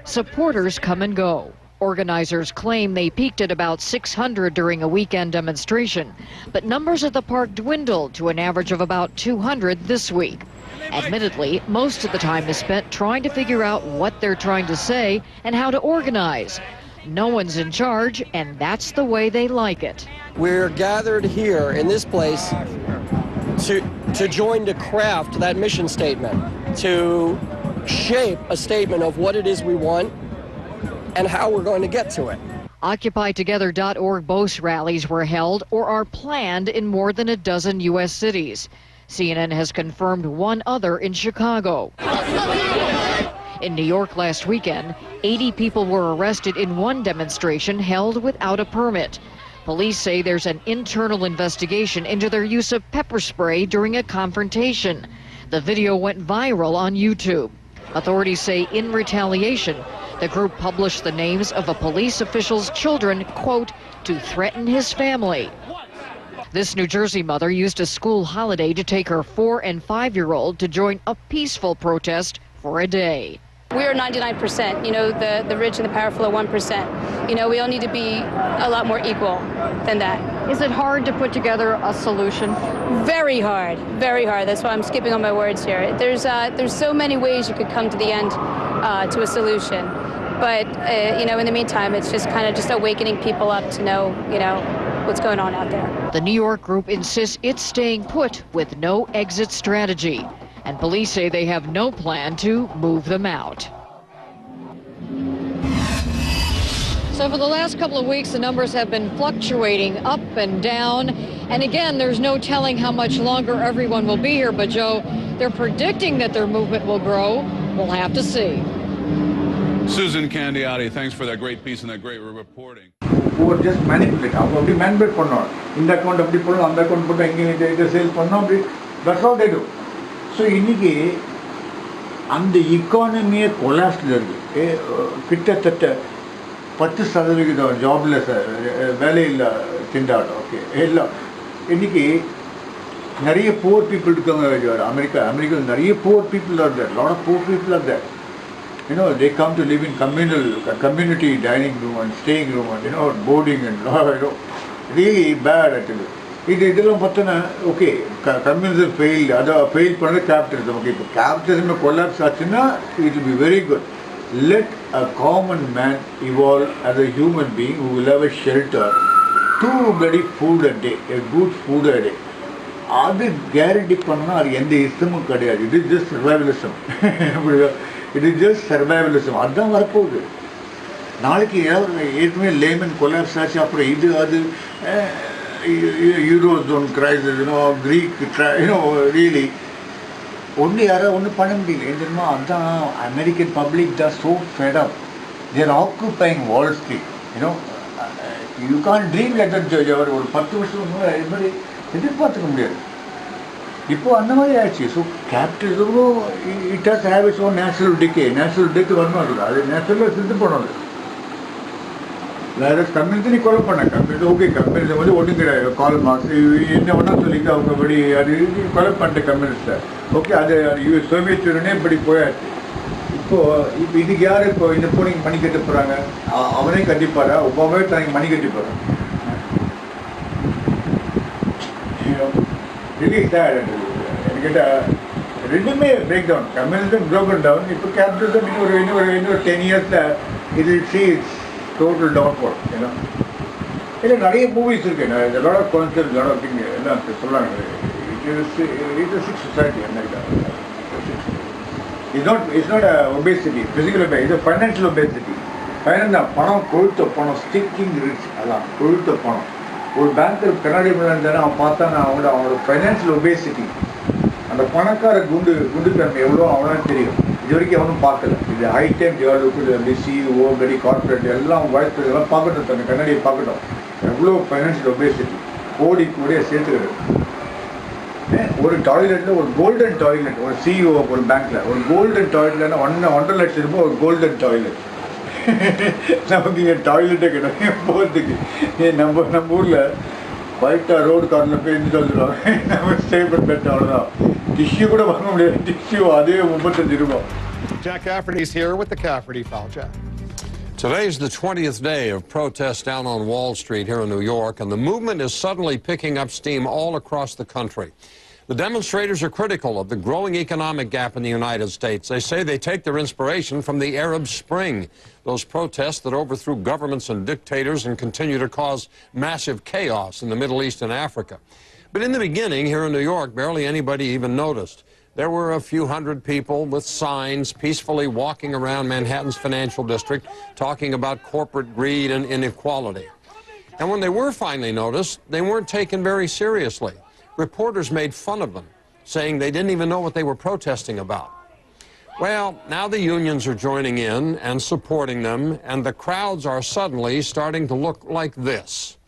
Supporters come and go. Organizers claim they peaked at about 600 during a weekend demonstration, but numbers at the park dwindled to an average of about 200 this week. Admittedly, most of the time is spent trying to figure out what they're trying to say and how to organize. No one's in charge, and that's the way they like it. We're gathered here in this place to join to craft that mission statement, to shape a statement of what it is we want and how we're going to get to it. OccupyTogether.org boast rallies were held or are planned in more than a dozen U.S. cities. CNN has confirmed one other in Chicago. In New York last weekend, 80 people were arrested in one demonstration held without a permit. Police say there's an internal investigation into their use of pepper spray during a confrontation. The video went viral on YouTube. Authorities say in retaliation, the group published the names of a police official's children, quote, to threaten his family. This New Jersey mother used a school holiday to take her 4- and 5-year-old to join a peaceful protest for a day. We are 99%. The rich and the powerful are 1%. We all need to be a lot more equal than that. Is it hard to put together a solution? Very hard, very hard. That's why I'm skipping on my words here. There's so many ways you could come to the end to a solution. But, in the meantime, it's just kind of just awakening people up to know, what's going on out there. The New York group insists it's staying put with no exit strategy. And police say they have no plan to move them out. So for the last couple of weeks, the numbers have been fluctuating up and down. And again, there's no telling how much longer everyone will be here. But Joe, they're predicting that their movement will grow. We'll have to see. Susan Candiati, thanks for that great piece and that great reporting. Who are just manipulate. அப்படி manipulate பண்ணோம். இந்த account அப்படி போடணும், அந்த account போட்டு இங்கே sale பண்ணோம் அப்படி. That's all they do. So இன்னைக்கு அந்த இக்கானமியே கொலாப்ஸில் இருக்குது. கிட்டத்தட்ட 10% ஜாப்லெஸ், வேலையில்லா திண்டாட்டம். ஓகே, எல்லாம் இன்னைக்கு நிறைய புவர் பீப்புள் இருக்காங்க. அமெரிக்காவில் நிறைய poor people are there. Lot of poor people are there. They come to live in community dining room and staying room and boarding and really bad actually. இதெல்லாம் பார்த்தோன்னா ஓகே, கம்யூனிசம் ஃபெயில், அதை fail பண்ணது capitalism. Okay, இப்போ capitalism collapse ஆச்சுன்னா it will be very good. Let a common man evolve as a human being who will have a shelter, 2 bloody food a day, a good food a day. அது guarantee பண்ணால் அது எந்த இஷ்டமும் கிடையாது. It is just survivalism. It is just survivalism. அதுதான் வரப்போகுது. நாளைக்கு ஏற்கனவே லேமன் கொலாப்ஸ் ஆச்சு, அப்புறம் இது அது யூரோசோன் கிரைசிஸ், கிரீக், ரியலி ஒன்று யாராவது ஒன்றும் பண்ண முடியல. எதுமா அதுதான் அமெரிக்கன் பப்ளிக் தான் so fed up. There occupying Wall Street. You can dream like that. ஒரு 10 வருஷம் இது மாதிரி எதிர்பார்த்துக்க முடியாது. இப்போ அந்த மாதிரி ஆயிடுச்சு. ஸோ கேபிட்டலிசமும் it has have its own natural decay. Natural death வரணும் அது நேச்சுரலாக செத்து போனது. வேறு கம்யூனிட்டி நீ கொலை பண்ண கம்யூனிட்டி ஓகே கம்யூனிட்டி வந்து ஒன்றும் கிடையாது. கால் மார்க்ஸ் என்ன வேணால் சொல்லிட்டு அவங்க படி அது கொலை பண்ணிட்ட கம்யூனிஸ்ட்டை ஓகே. அது சோவியத் யூனியனே இப்படி போயாச்சு. இப்போ இதுக்கு யார் இப்போ இந்த பூனைக்கு மணி கட்ட போகிறாங்க? அவனே கட்டிப்பாரா? ஒப்பாவே தனக்கு மணி கட்டி போகிறான். ரிலீஸ் தான் என்கிட்ட ரெண்டுமே break down. Communism broken down. இப்போ கேபிட்டலிசம் இன்னொரு 10 yearsல it will see its total downfall. இல்லை நிறைய மூவிஸ் இருக்கு. Lot of concept lot of thing எல்லாம் சொல்கிறாங்க. It is sick society. It's not a obesity, physical obesity. It's a financial obesity. Finance பணம் கொழுத்த பணம் ஸ்டிக்கிங் ரிச் அதான் கொழுத்த பணம். ஒரு பேங்க்கில் கண்ணாடி இருந்தாலும் அவன் பார்த்தானா அவனோட ஃபைனான்ஷியல் ஒபேசிட்டி. அந்த பணக்கார குண்டுத்தன்மை எவ்வளோ அவனாலும் தெரியும். இது வரைக்கும் அவனும் பார்க்கல. இது ஹை டைம் ஜெவலப்பு சிஇஓ பெரிய கார்பரேட் எல்லாம் வாய்ஸ் இதெல்லாம் பார்க்கட்டும். தன்னை கண்ணாடியை பார்க்கட்டும். எவ்வளோ ஃபைனான்ஷியல் ஒபேசிட்டி கோடிய சேர்த்துக்கிறது. ஒரு டாய்லெட்டில் ஒரு கோல்டன் டாய்லெட் ஒரு சிஇஓ ஒரு பேங்க்கில் ஒரு கோல்டன் டாய்லெட்னா 1.5 லட்சம் ரூபாய் ஒரு கோல்டன் டாய்லெட். நமக்கு இங்கே டாய்லெட்டே கிடையாது போகிறதுக்கு. நம்ம ஊரில் ஒயிட்டாக ரோடு காரில் போய் இருந்து சொல்லிடுவாங்க நம்ம ஸ்டே பண்ணிட்டு அவ்வளோதான். டிஷ்யூ கூட வாங்க முடியாது. டிஷ்யூ அதே 35 ரூபாய். Jack Cafferty's here with the Cafferty File. Jack. Today's the 20th day of protests down on Wall Street here in New York, and the movement is suddenly picking up steam all across the country. The demonstrators are critical of the growing economic gap in the United States. They say they take their inspiration from the Arab Spring, those protests that overthrew governments and dictators and continue to cause massive chaos in the Middle East and Africa. But in the beginning, here in New York, barely anybody even noticed. There were a few hundred people with signs peacefully walking around Manhattan's financial district talking about corporate greed and inequality. And when they were finally noticed, they weren't taken very seriously. Reporters made fun of them, saying they didn't even know what they were protesting about. Well, now the unions are joining in and supporting them, and the crowds are suddenly starting to look like this.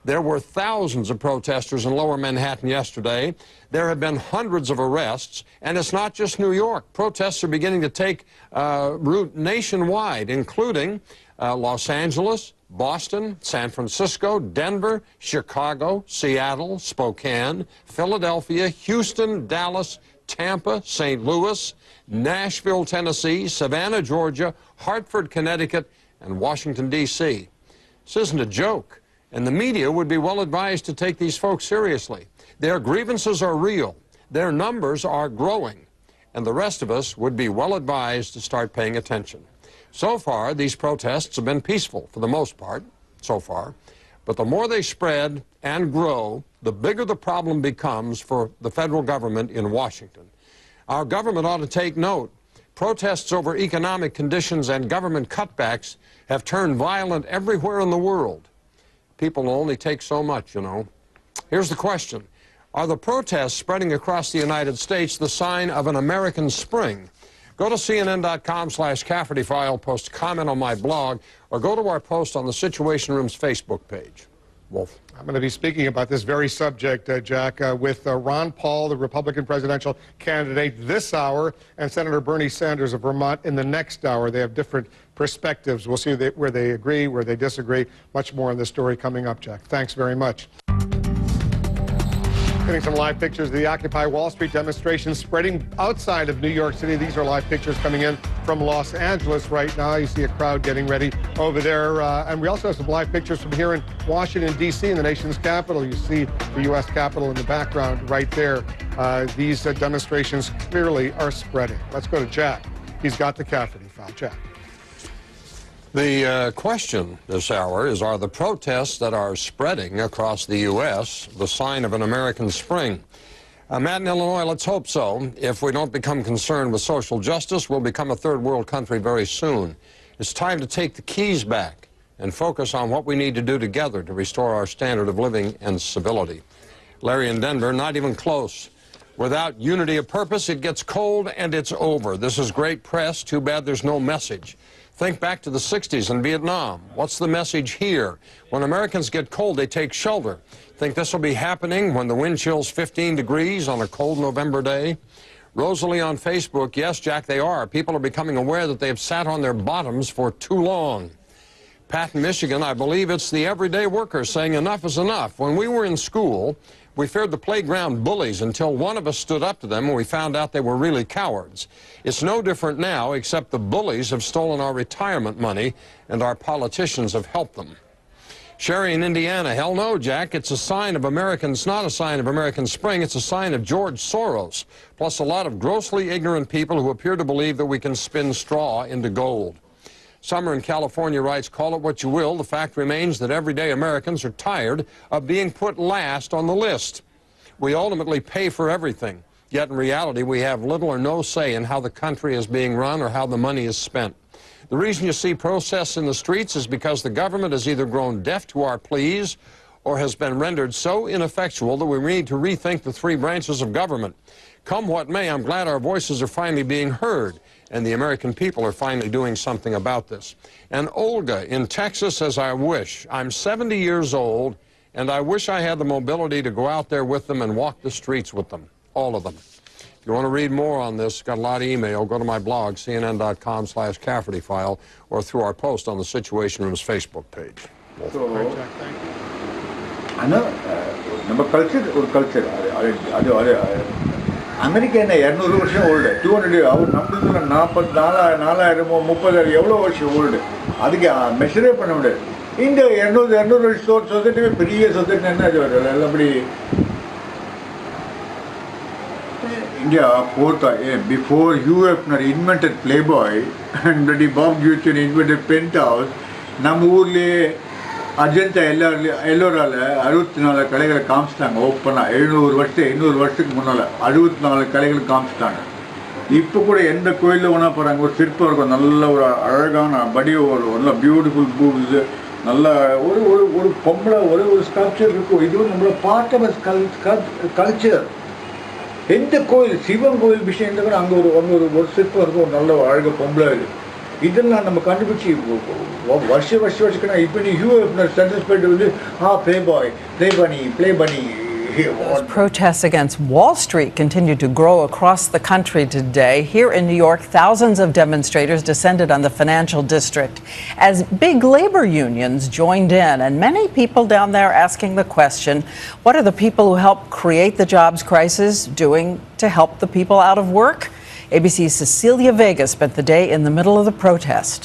There were thousands of protesters in lower Manhattan yesterday. There have been hundreds of arrests, and it's not just New York. Protests are beginning to take root nationwide, including Los Angeles, Boston, San Francisco, Denver, Chicago, Seattle, Spokane, Philadelphia, Houston, Dallas, Tampa, St. Louis, Nashville, Tennessee, Savannah, Georgia, Hartford, Connecticut, and Washington, D.C. This isn't a joke, and the media would be well advised to take these folks seriously. Their grievances are real, their numbers are growing, and the rest of us would be well advised to start paying attention. So far, these protests have been peaceful for the most part, so far, but the more they spread and grow, the bigger the problem becomes for the federal government in Washington. Our government ought to take note. Protests over economic conditions and government cutbacks have turned violent everywhere in the world. People only take so much, you know. Here's the question. Are the protests spreading across the United States the sign of an American spring? Go to CNN.com/Cafferty File, post a comment on my blog, or go to our post on the Situation Room's Facebook page. Wolf. I'm going to be speaking about this very subject, Jack, with Ron Paul, the Republican presidential candidate, this hour, and Senator Bernie Sanders of Vermont in the next hour. They have different perspectives. We'll see where they agree, where they disagree. Much more on this story coming up, Jack. Thanks very much. Getting some live pictures of the Occupy Wall Street demonstration spreading outside of New York City. These are live pictures coming in from Los Angeles right now. You see a crowd getting ready over there. And we also have some live pictures from here in Washington, D.C., in the nation's capital. You see the U.S. Capitol in the background right there. These demonstrations clearly are spreading. Let's go to Jack. He's got the Cafferty File. Jack. The question this hour is, are the protests that are spreading across the U.S. the sign of an American spring? Matt in Illinois, let's hope so. If we don't become concerned with social justice, we'll become a third world country very soon. It's time to take the keys back and focus on what we need to do together to restore our standard of living and civility. Larry in Denver, not even close. Without unity of purpose, it gets cold and it's over. This is great press. Too bad there's no message. Think back to the 60s in Vietnam. What's the message here? When Americans get cold, they take shelter. Think this will be happening when the wind chill's 15 degrees on a cold November day? Rosalie on Facebook, yes, Jack, they are. People are becoming aware that they have sat on their bottoms for too long. Pat in Michigan, I believe it's the everyday worker saying enough is enough. When we were in school, we feared the playground bullies until one of us stood up to them and we found out they were really cowards. It's no different now, except the bullies have stolen our retirement money and our politicians have helped them. Sherry in Indiana, hell no, Jack. It's a sign of Americans, not a sign of American spring. It's a sign of George Soros, plus a lot of grossly ignorant people who appear to believe that we can spin straw into gold. Summer in California writes, call it what you will, the fact remains that everyday Americans are tired of being put last on the list. We ultimately pay for everything, yet in reality we have little or no say in how the country is being run or how the money is spent. The reason you see protests in the streets is because the government has either grown deaf to our pleas or has been rendered so ineffectual that we need to rethink the three branches of government. Come what may, I'm glad our voices are finally being heard, and the American people are finally doing something about this. And Olga in Texas says, I wish. I'm 70 years old, and I wish I had the mobility to go out there with them and walk the streets with them, all of them. If you want to read more on this, got a lot of email, go to my blog, cnn.com/Cafferty file, or through our post on the Situation Room's Facebook page. நம்ம culture ஒரு culture அது America என்ன 200 வருஷம் old 200 அவர் நம்மளுக்கு 40,000 30,000 எவ்வளோ வருஷம் old அதுக்கு மெஷரே பண்ண முடியாது இந்த 200 வருஷம் சொசைட்டிவே பெரிய சொசைட்டி என்ன அது வருது எல்லாப்படி India before UFNR invented Playboy and Bob Ganesh invented Penthouse நம்ம ஊர்லேயே அர்ஜென்ட்டா எல்லோரால் 64 கலைகளை காமிச்சிட்டாங்க ஓப்பனாக 800 வருஷத்துக்கு முன்னால் 64 கலைகளை காமிச்சிட்டாங்க இப்போ கூட எந்த கோயிலில் வேணால் போகிறாங்க ஒரு சிற்பம் இருக்கும் நல்ல ஒரு அழகான படி ஒரு நல்ல பியூட்டிஃபுல் பூக்ஸு நல்ல ஒரு பொம்பளை ஒரு ஸ்கல்ப்சர் இருக்கும் இதுவும் நம்மளோட பார்ட் ஆஃப் கல்ச்சர் எந்த கோயில் சிவன் கோயில் விஷயம் இருந்தால் கூட அங்கே ஒரு சிற்பம் இருக்கும் ஒரு நல்ல அழகாக பொம்பளை இது இதெல்லாம் நம்ம கண்டுபிடிச்சி வருஷக்கணா இப்போ நீ சாட்டிஸ்ஃபைடு வந்து ப்ளே பண்ணி Those protests against Wall Street continue to grow across the country today. Here in New York, thousands of demonstrators descended on the financial district as big labor unions joined in. And many people down there asking the question, what are the people who helped create the jobs crisis doing to help the people out of work? ABC's Cecilia Vega spent the day in the middle of the protest.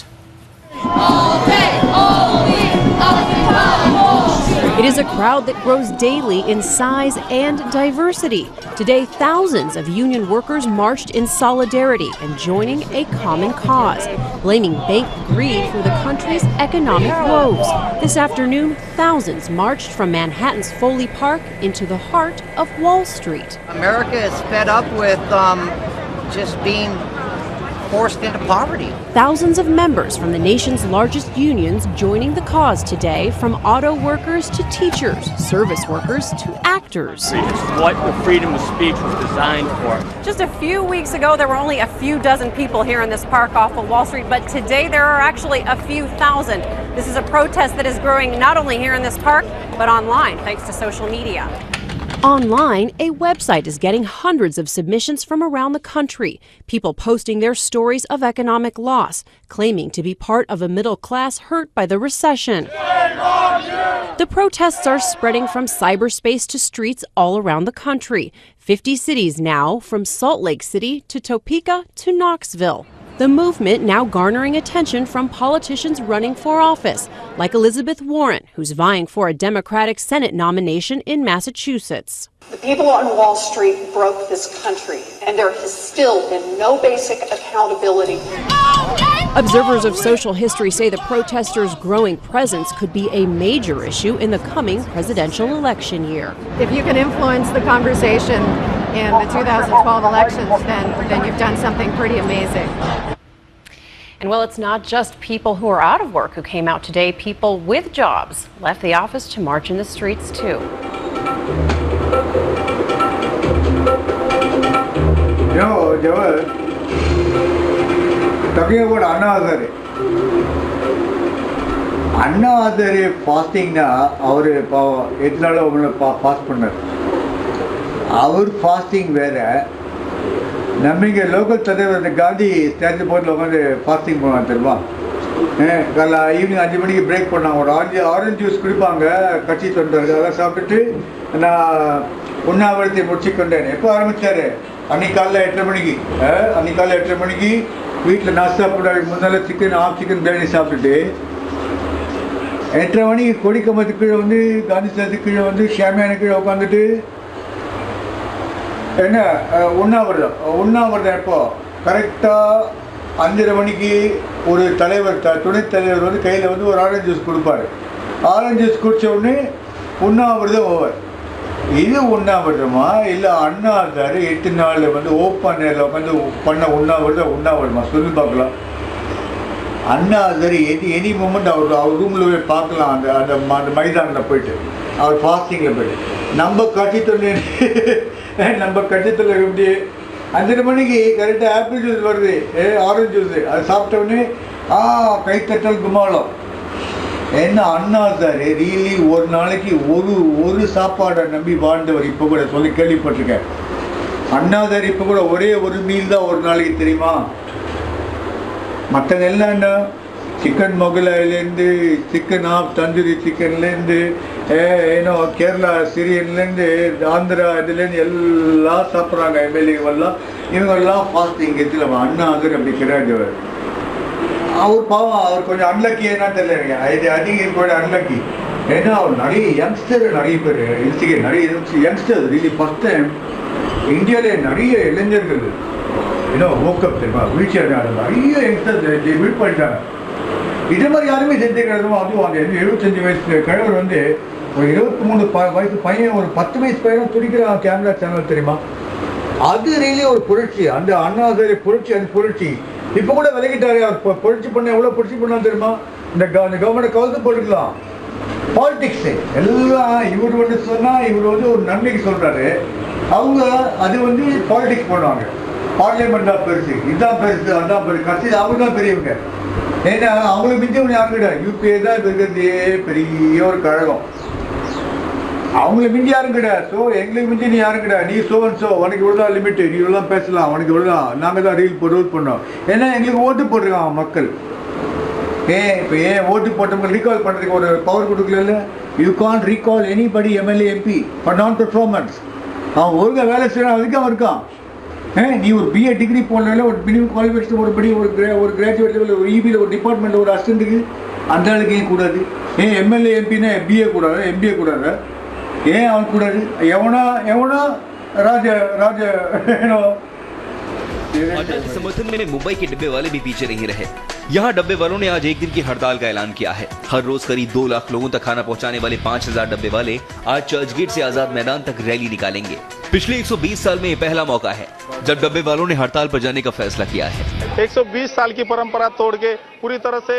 It is a crowd that grows daily in size and diversity. Today, thousands of union workers marched in solidarity and joining a common cause, blaming bank greed for the country's economic woes. This afternoon, thousands marched from Manhattan's Foley Park into the heart of Wall Street. America is fed up with just being forced into poverty. Thousands of members from the nation's largest unions joining the cause today, from auto workers to teachers, service workers to actors. It's what the freedom of speech was designed for. Just a few weeks ago, there were only a few dozen people here in this park off of Wall Street, but today there are actually a few thousand. This is a protest that is growing not only here in this park, but online, thanks to social media. Online, a website is getting hundreds of submissions from around the country, people posting their stories of economic loss, claiming to be part of a middle class hurt by the recession. The protests are spreading from cyberspace to streets all around the country. 50 cities now, from Salt Lake City to Topeka to Knoxville. The movement now garnering attention from politicians running for office, like Elizabeth Warren, who's vying for a Democratic Senate nomination in Massachusetts. The people on Wall Street broke this country, and there has still been no basic accountability. Observers of social history say the protesters' growing presence could be a major issue in the coming presidential election year. If you can influence the conversation in the 2012 elections, then you've done something pretty amazing. And well, it's not just people who are out of work who came out today. People with jobs left the office to march in the streets too. Jawar, talking about Anna Hazare. Anna Hazare fasting na, our ethnala fast pannar. Our fasting where, nammige local thadevar Gandhi statue board lokande fasting panna therva. Kala evening 5 மணிக்கு break பண்ணாங்க. orange juice குடிப்பாங்க கட்சி தொண்டர்கள். அத சாப்பிட்டு நான் உண்ணாவிரதத்தை முடிச்சுக்கொண்டேன். எப்போ ஆரம்பிச்சாரு? அன்னைக்கு காலைல 8 மணிக்கு வீட்டில் நாஸ்தா போட முன்னால ஆஃப் சிக்கன் பிரியாணி சாப்பிட்டுட்டு 8:30 மணிக்கு கொடிக்கம்பத்து கீழே வந்து காந்தி ஸ்டாச்சு கீழே வந்து ஷாமியான கீழே உட்காந்துட்டு என்ன உண்ணாவிரதம் எப்போ கரெக்டாக 5:30 மணிக்கு ஒரு தலைவர் துணைத் தலைவர் வந்து கையில் வந்து ஒரு ஆரஞ்சு ஜூஸ் கொடுப்பாரு. ஆரஞ்சு ஜூஸ் குடித்த உடனே உண்ணாவிரதம் ஓவர். இது உண்ணாவிரதமா இல்லை அண்ணா இருந்தார் 8 நாள் வந்து ஓப்பன் ஏரில் உட்காந்து பண்ண உண்ணாவிரதமா சொல்லி பார்க்கலாம். அண்ணா இருந்தார் எனி மூமெண்ட் அவர் ரூமில் போய் பார்க்கலாம். அந்த மைதானில் போயிட்டு அவர் ஃபாஸ்டிங்கில் போயிட்டு நம்ம கட்சித்தொழில் எப்படி 5:30 மணிக்கு கரெக்டாக ஆப்பிள் ஜூஸ் வருது, ஆரஞ்சு ஜூஸு, அது சாப்பிட்டோடனே கைத்தட்டல் குமாலம். ஏன்னா அண்ணா சார் ரியலி ஒரு நாளைக்கு ஒரு சாப்பாடை நம்பி வாழ்ந்தவர். இப்போ கூட சொல்லி கேள்விப்பட்டிருக்கேன். அண்ணா சார் இப்போ கூட ஒரே ஒரு மீல் தான் ஒரு நாளைக்கு, தெரியுமா? மற்றது எல்லாம் என்ன சிக்கன் மொகலாயிலேருந்து சிக்கன் தந்தூரி சிக்கன்லேருந்து ஏன்னோ கேரளா சிரியன்லேருந்து ஆந்திரா இதுலேருந்து எல்லாம் சாப்பிட்றாங்க. எம்எல்ஏவெல்லாம் இவங்கெல்லாம் ஃபாஸ்டிங் இதில் அண்ணா சார் அப்படி கிடையாது. அவர் பாவம், அவர் கொஞ்சம் அன்லக்கி என்ன தெரியல. இது அதிகம் கூட அன்லக்கி. ஏன்னா அவர் நிறைய யங்ஸ்டர் நிறைய பேர் நிறைய யங்ஸ்டர்ஸ் ரியலி ஃபஸ்ட் டைம் இந்தியாவிலே நிறைய இளைஞர்கள் ஓக்கப் தெரியுமா வீல் சேர் நிறைய யங்ஸ்டர்ஸ் பில்ட் பண்ணிட்டாங்க. இதே மாதிரி யாருமே செஞ்சுக்கிறதும் அதுவும் அந்த 75 வயசு கிழவர் வந்து ஒரு 23 வயசு பையன் ஒரு 10 வயசு பையனும் துடிக்கிறான் கேமரா சேனல், தெரியுமா? அது ரியலி ஒரு புரட்சி. அந்த அண்ணா சார் புரட்சி, அது புரட்சி. இப்போ கூட விலகிட்டாரு. அவர் புரட்சி பண்ண எவ்வளோ புரட்சி பண்ணா தெரியுமா? இந்த கவர்மெண்ட் கவுத்து போட்டுக்கலாம். பாலிடிக்ஸு எல்லாம் இவர் வந்து சொன்னால் இவர் வந்து ஒரு நன்மைக்கு சொல்கிறாரு. அவங்க அது வந்து பாலிடிக்ஸ் பண்ணுவாங்க. பார்லிமெண்ட் தான் பெருசு, இதுதான் பெருசு, அதுதான் பெருசு. கட்சி அவங்க தான் பெரியவங்க. ஏன்னா அவங்களுக்கு மிஞ்சி ஒன்று யாரும் கிடையாது. யூபிஏ தான் இருக்கிறதே பெரிய ஒரு கழகம். அவங்களுக்கு மிஞ்சி யாரும் கிடையாது. ஸோ எங்களுக்கு மிஞ்சி நீ யாரும் கிடையாது. நீ சோ உனக்கு இவ்வளோதான் லிமிட்டு, நீ இவ்வளோ பேசலாம், உனக்கு இவ்வளோதான், நாங்கள் தான் ரூல் பண்ணோம். ஏன்னா எங்களுக்கு ஓட்டு போட்டிருக்காங்க மக்கள். இப்போ ஓட்டு போட்டவங்க ரீகால் பண்ணுறதுக்கு ஒரு பவர் கொடுக்கல. You can't recall anybody MLA MP for நான் பெர்ஃபார்மன்ஸ். அவன் ஒழுங்காக வேலை செய்யறான், அதுக்கு அவன் இருக்கான். நீ ஒரு பிஏ டிகிரி போடல, ஒரு மினிமம் குவாலிஃபிகேஷன் ஒருபடி ஒரு கிராஜுவேட் லெவலில் ஒரு இபியில் ஒரு டிபார்ட்மெண்ட்டில் ஒரு அசிஸ்டண்ட்டுக்கு அந்த ஆளுக்கு ஏன் கூடாது? எம்எல்ஏ எம்பின்னா பிஏ கூடாது, எம்பிஏ கூடாது, ஏன் அவன் கூடாது? எவனா राज अटल के समर्थन में मुंबई के डब्बे वाले भी पीछे नहीं रहे। यहाँ डब्बे वालों ने आज एक दिन की हड़ताल का ऐलान किया है। हर रोज करीब 2 लाख लोगों तक खाना पहुँचाने वाले 5000 डब्बे वाले आज चर्चगेट से आजाद मैदान तक रैली निकालेंगे। पिछले 120 साल में ये पहला मौका है जब डब्बे वालों ने हड़ताल पर जाने का फैसला किया है। 120 साल की परंपरा तोड़ के पूरी तरह से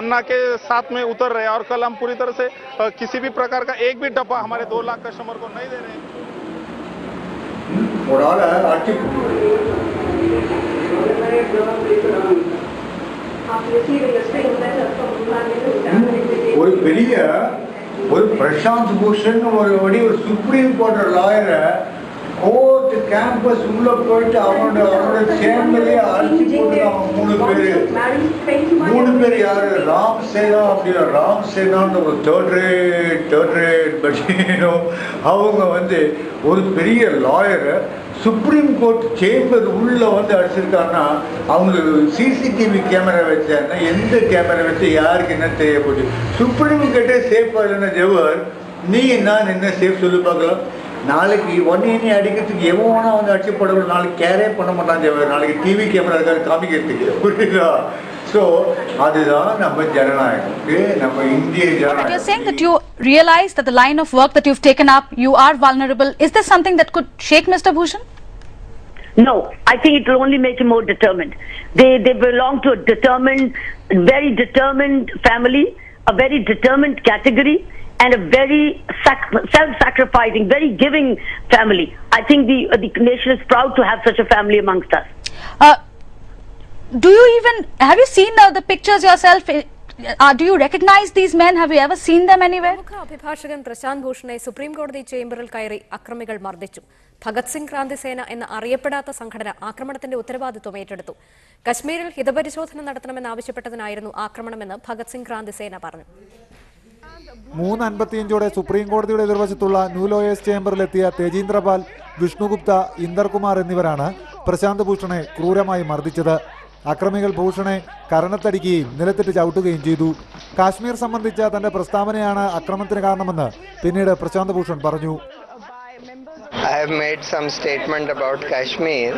अन्ना के साथ में उतर रहे हैं और कल हम पूरी तरह से किसी भी प्रकार का एक भी डब्बा हमारे 2 लाख कस्टमर को नहीं दे रहे हैं। ஒரு பெரிய ஒரு பிரசாந்த் பூஷன் ஒரு சுப்ரீம் கோர்ட் லாயரை கோர்ட் கேம்பஸ் உள்ள போயிட்டு அவனோட சேர்ந்ததே அழிச்சு போட்டு மூணு பேர் யாரு ராம் சேனா அப்படின்னா ராம் சேனான்னு ஒரு தேர்ட் ரேட் பட்ஜெட்டோ அவங்க வந்து ஒரு பெரிய லாயரை சுப்ரீம் கோர்ட் சேம்பர் உள்ள வந்து அடிச்சிருக்காங்கன்னா அவங்களுக்கு சிசிடிவி கேமரா வச்சாங்கன்னா எந்த கேமரா வச்சு யாருக்கு என்ன தெரியப்போகுது. சுப்ரீம் கோர்ட்டே சேஃபா இல்லைன்னா ஜவஹர் நீ நான் என்ன சேஃப் சொல்லி பார்க்கலாம். நாளைக்கு ஒன்னே அடிக்கிறதுக்கு எவனா வந்து அடிச்சப்படணும், நாளைக்கு கேரே பண்ண மாட்டான் ஜவஹர், நாளைக்கு டிவி கேமரா இருக்காது காமிக்கிறதுக்கு, புரியுதா? So, அதுதான் நம்ம ஜனநாயகத்துக்கு நம்ம இந்திய ஜனநாயகம். You're saying that you realize that the line of work that you've taken up, you are vulnerable. Is this something that could shake Mr. Bhushan? No, I think it will only make him more determined. They belong to a determined, very determined family, a very determined category. and a very self-sacrificing, very giving family. I think the nation is proud to have such a family amongst us. Have you seen the pictures yourself? Do you recognize these men? Have you ever seen them anywhere? അഭിഭാഷകൻ Prashant ഭൂഷണെ supreme കോടതി ചേംബറിൽ കയറി അക്രമികൾ മർദ്ദിച്ചു. ഭഗത് സിംഗ് ക്രാന്തിസേന എന്ന അറിയപ്പെടാത്ത സംഘടന ആക്രമണത്തിന്റെ ഉത്തരവാദിത്വം ഏറ്റെടുത്തു. കശ്മീരിൽ ഹിതപരിശോധന നടത്തണമെന്നാവശ്യപ്പെട്ടതിനായിരുന്നു ആക്രമണമെന്ന് ഭഗത് സിംഗ് ക്രാന്തിസേന പറഞ്ഞു. 3:55 സുപ്രീം കോടതിയുടെ എതിർവശത്തുള്ള ന്യൂ ലോയേഴ്സ് ചേംബറിലെത്തിയ തേജീന്ദ്രപാൽ, വിഷ്ണുഗുപ്ത, ഇന്ദർകുമാർ എന്നിവരാണ് പ്രശാന്ത് ഭൂഷണെ ക്രൂരമായി മർദ്ദിച്ചത്. അക്രമികൾ ഭൂഷണെ കരണത്തടിക്കുകയും നിലത്തിട്ട് ചവിട്ടുകയും ചെയ്തു. കാശ്മീർ സംബന്ധിച്ച തന്റെ പ്രസ്താവനയാണ് അക്രമത്തിന് കാരണമെന്ന് പിന്നീട് പ്രശാന്ത് ഭൂഷൺ പറഞ്ഞു. I have made some statement about Kashmir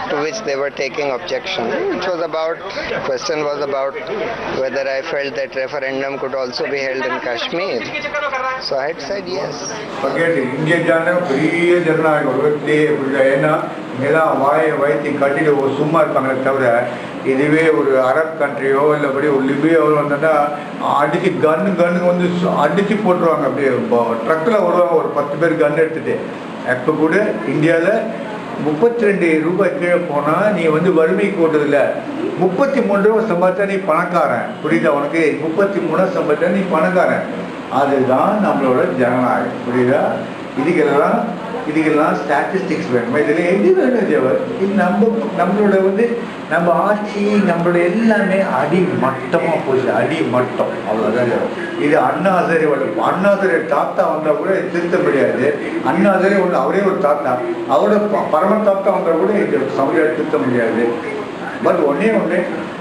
to which they were taking objection. Question was about whether I felt that referendum could also be held in Kashmir. So I had said yes. இங்கே பெரிய ஜனநாயகம் ஏன்னா இங்கெல்லாம் வயத்தி கட்டிட்டு சும்மா இருப்பாங்களே தவிர இதுவே ஒரு அரப் கண்ட்ரியோ இல்லைபடி ஒரு லிபியாவோ வந்தோன்னா அடிச்சு கன்னு வந்து அடிச்சு போட்டுருவாங்க. அப்படியே ட்ரக்கில் வருவாங்க ஒரு 10 பேர் கன் எடுத்துட்டு. இப்போ கூட இந்தியாவில் 32 ரூபாய் கீழே போனால் நீ வந்து வறுமை கோட்டதில்ல. 33 ரூபா சம்பாதிச்சா நீ பணக்காரன். புரியுதா உனக்கு? 33 சம்பாதிச்சா நீ பணக்காரன். அதுதான் நம்மளோட ஜனநாயகம். புரியுதா? இதுக்கெல்லாம் ஸ்டாட்டிஸ்டிக்ஸ் வேணும். இதில் எது வேணும் தேவர்? இது நம்மளோட வந்து நம்ம ஆட்சி நம்மளோட எல்லாமே அடிமட்டமாக போச்சு. அடிமட்டம் அவ்வளோதான் தேவர். இது அண்ணாசரை தாத்தா வந்தால் கூட திருத்த முடியாது. அண்ணாசரை அவரே ஒரு தாத்தா, அவரோட பரம தாத்தா வந்தால் கூட இது சமுதாயம் திருத்த முடியாது. பட் ஒன்று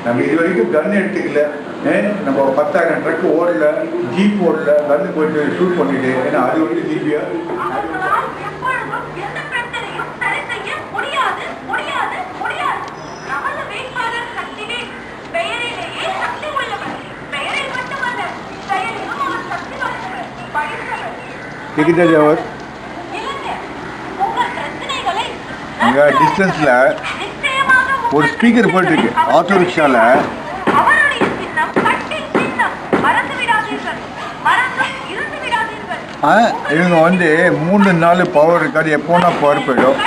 நம்ம இது வரைக்கும் கன் எடுத்துக்கல. நம்ம 10,000 ட்ரக் ஓடல, ஜீப் ஓடல, கன்னு போயிட்டு ஷூட் பண்ணிட்டு. ஏன்னா அது வந்து ஜிபியா கேக்குதா ஜவர்? அங்கே டிஸ்டன்ஸில் ஒரு ஸ்பீக்கர் போயிட்டுருக்கு ஆட்டோ ரிக்ஷாவில். இவங்க வந்து 3-4 பவர் இருக்காது, எப்போனா பவர் போயிடும்.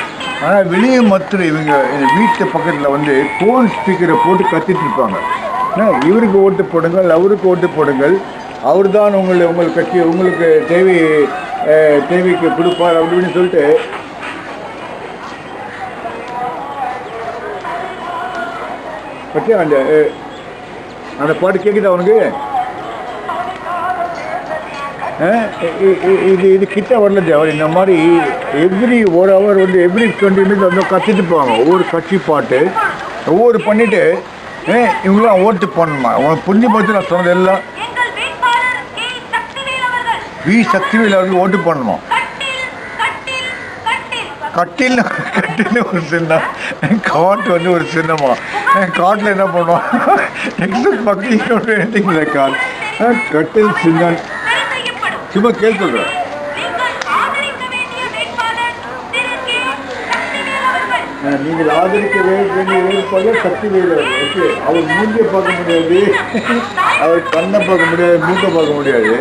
ஆனால் வெளியே மற்ற இவங்க வீட்டு பக்கத்தில் வந்து ஃபோன் ஸ்பீக்கரை போட்டு கத்திட்டு இருப்பாங்க. இவருக்கு ஓட்டு போடுங்கள், அவருக்கு ஓட்டு போடுங்கள், அவர் தான் உங்கள் கட்சி உங்களுக்கு தேவைக்கு கொடுப்பார் அப்படின்னு சொல்லிட்டு. பற்றியா அந்த பாட்டு கேட்குதா அவனுக்கு? இது கிட்ட வரல தேவர். இந்த மாதிரி எவ்ரி 1 ஹவர் வந்து எவ்ரி 20 மினிட்ஸ் வந்து கத்திட்டு போவாங்க. ஒவ்வொரு கட்சி பாட்டு ஒவ்வொரு பண்ணிவிட்டு இவங்களாம் ஓட்டு போடணுமா? உங்களை புரிஞ்சு பார்த்து நான் சொன்னது எல்லாம் வி சக்திவேல் அவர்கள் ஓட்டு பண்ணணுமா? கட்டில் ஒரு சின்னம், காட்டு வந்து ஒரு சின்னமா. காட்டில் என்ன பண்ணுவோம்? எக்ஸப்ட் பக்கத்தில் காட் கட்டில் சின்னம் சும்மா கேட்குறேன். நீங்கள் ஆதரிக்க வேண்டிய வேட்பாளர் சக்திவேல். ஓகே, அவர் மூஞ்சியை பார்க்க முடியாது, அவர் கண்ணை பார்க்க முடியாது, மூக்கை பார்க்க முடியாது.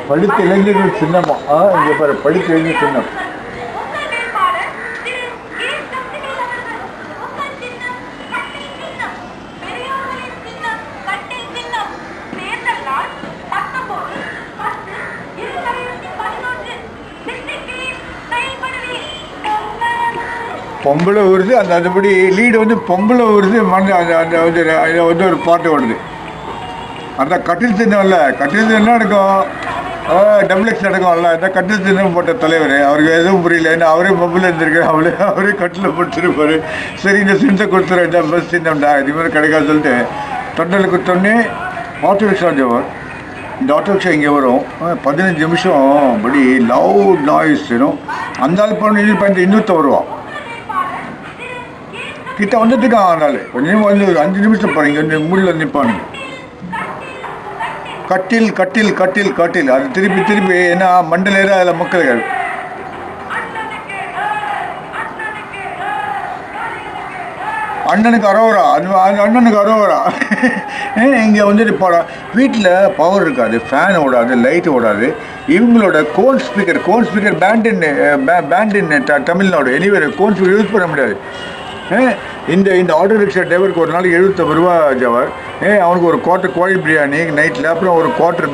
படித்த இளைஞர்கள் சின்னமா. இங்கே பாரு, படித்த இளைஞர் சின்னம். பொம்பளை வருது, அதுபடி லீடு வந்து பொம்பளை வருது. அந்த ஒரு பாட்டு ஓடுது. அந்த கட்டில் சின்னம் இல்லை, கட்டில் சின்னம் நடக்கும், டபுள் நடக்கும்ல. இந்த கட்டில் சின்னம் போட்ட தலைவர் அவருக்கு எதுவும் புரியல. ஏன்னா அவரே மொபைல் இருந்திருக்காரு, அவரே கட்டில் போட்டுருப்பாரு. சரி இந்த சின்னத்தை கொடுத்துரு, இந்த பஸ் சின்னம்டா, இதுமாதிரி கிடைக்காது சொல்லிட்டு தொண்டலுக்கு கொடுத்தோடனே ஆட்டோ ரிக்ஷா ஜவர். இந்த ஆட்டோ ரிக்ஷா இங்கே வரும். 15 நிமிஷம் படி லவுட் நாய்ஸ் வேணும். அந்த ஆள் பண்ணி இன்னொருத்த வருவான். கிட்ட வந்துட்டுக்கான். ஆனாலும் கொஞ்சம் வந்து ஒரு 5 நிமிஷம் பாருங்க, இந்த மூடியில் நிற்பானுங்க. கட்டில் கட்டில் கட்டில் கட்டில் அது திருப்பி ஏன்னா மண்டல ஏற அதில் மக்கள்கள். அண்ணனுக்கு அரோவரா, அண்ணனுக்கு அரோவரா. இங்கே வந்துட்டு படம் வீட்டில் பவர் இருக்காது, ஃபேன் ஓடாது, லைட் ஓடாது. இவங்களோட cone speaker banned in Tamil Nadu anywhere cone speaker use பண்ண முடியாது. இந்த ஆட்டோ ரிக்ஷா டிரைவருக்கு ஒரு நாளைக்கு 75 ரூபா ஜவர். அவனுக்கு ஒரு குவார்ட்டர் கோழி பிரியாணி நைட்டில், அப்புறம் ஒரு குவார்ட்டர்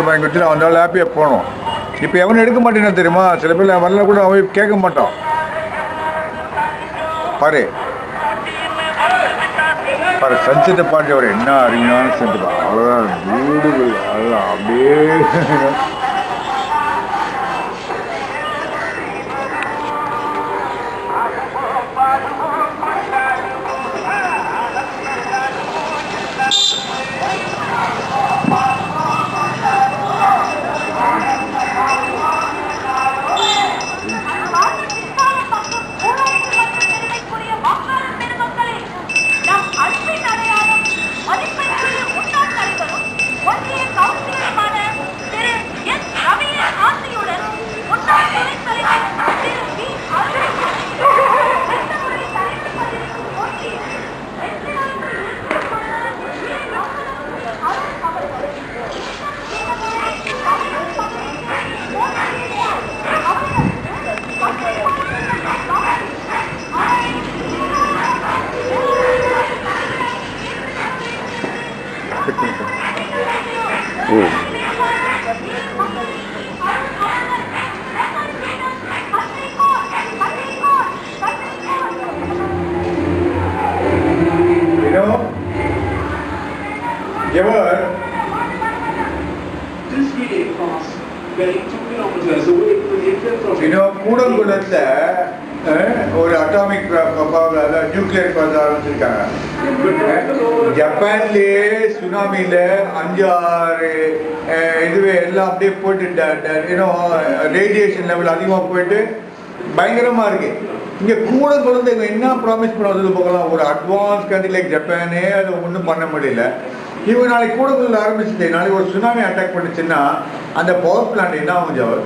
வாங்கி கொடுத்துட்டு அவனால் ஹாப்பியாக போகணும். இப்போ எவனும் எடுக்க மாட்டேன்னா தெரியுமா? சில பேர் வரல கூட அவன் கேட்க மாட்டான். பாரு சன்செட்டை பாட்டு அவர் என்ன அருமையான சென்ட், அவ்வளோதான் பியூட்டிஃபுல். அதுதான் அப்படியே ஒரு அட்டாமிக் நியூக்ளியர் பவர் ஆரம்பிச்சிருக்காங்க. ஜப்பான்லேயே சுனாமியில் 5-6 இதுவே எல்லாம் அப்படியே போயிட்டு ரேடியேஷன் லெவல் அதிகமாக போயிட்டு பயங்கரமாக இருக்கு. இங்கே கூட குழந்தை என்ன ப்ராமிஸ் பண்ண போகலாம், ஒரு அட்வான்ஸ் கண்ட்ரி லைக் ஜப்பானே அது ஒன்றும் பண்ண முடியல. இவங்க நாளைக்கு கூட குழந்தை ஆரம்பிச்சுட்டு நாளைக்கு ஒரு சுனாமி அட்டாக் பண்ணிச்சுன்னா அந்த பவர் பிளான்ட் என்ன ஆகும்?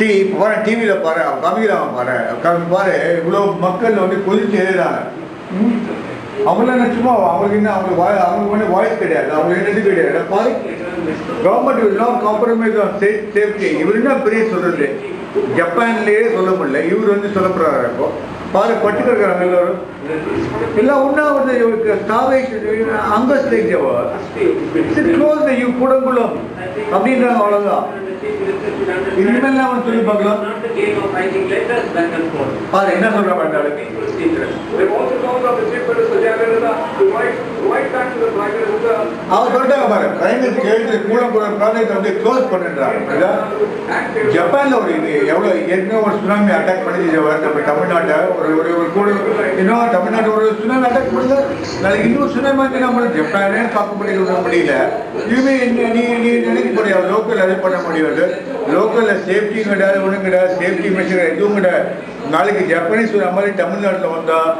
இப்போ பாரு, டிவியில் பாரு, காமிக்கிறாங்க பாரு, இவ்வளோ மக்கள் வந்து கொதிச்சு எழுதுறாங்க. அவங்களாம் சும்மா அவங்களுக்கு என்ன அவங்களுக்கு வந்து வாய்ஸ் கிடையாது, அவங்களுக்கு என்ன கிடையாது. பாரு, government will not compromise on safety. இவர் என்ன பெரிய சொல்றது, ஜப்பான்லேயே சொல்ல முடியல, இவர் வந்து சொல்லப்படுறாரு. இப்போ பாரு பட்டுக்கிறாங்க எல்லாரும், எல்லாம் ஒன்றா வந்து அங்கஸ்ட் கூடங்குளம் அப்படின்றாங்க. அவ்வளோதான். இனிமேல் அவன் சொல்லி பார்க்கலாம். பாரு என்ன சொல்ற மாட்டாரு. அவர் சொல்லிட்டாங்க பாரு, பிரைமரி ஹெல்த் கூடங்குளம் ப்ராஜெக்ட் வந்து க்ளோஸ் பண்ணுறாங்க. ஜப்பான்ல ஒரு எவ்வளோ ஏற்கனவே ஒரு சுனாமி அட்டாக் பண்ணிச்சு நம்ம தமிழ்நாட்டை. ஒரு கூட இன்னும் தமிழ்நாட்டு ஒரு சுனாமி அட்டாக் பண்ணுது, நாளைக்கு இன்னொரு சுனாமி வந்து நம்ம ஜப்பானே பார்க்க முடியல. இதுவே நீ நினைக்க முடியாது, லோக்கல் அது பண்ண முடியாது. லோக்கலில் சேஃப்டி கிடையாது, ஒன்றும் கிடையாது, சேஃப்டி மெஷர் எதுவும் கிடையாது. நாளைக்கு ஜப்பானீஸ் ஒரு மாதிரி தமிழ்நாட்டில் வந்தால்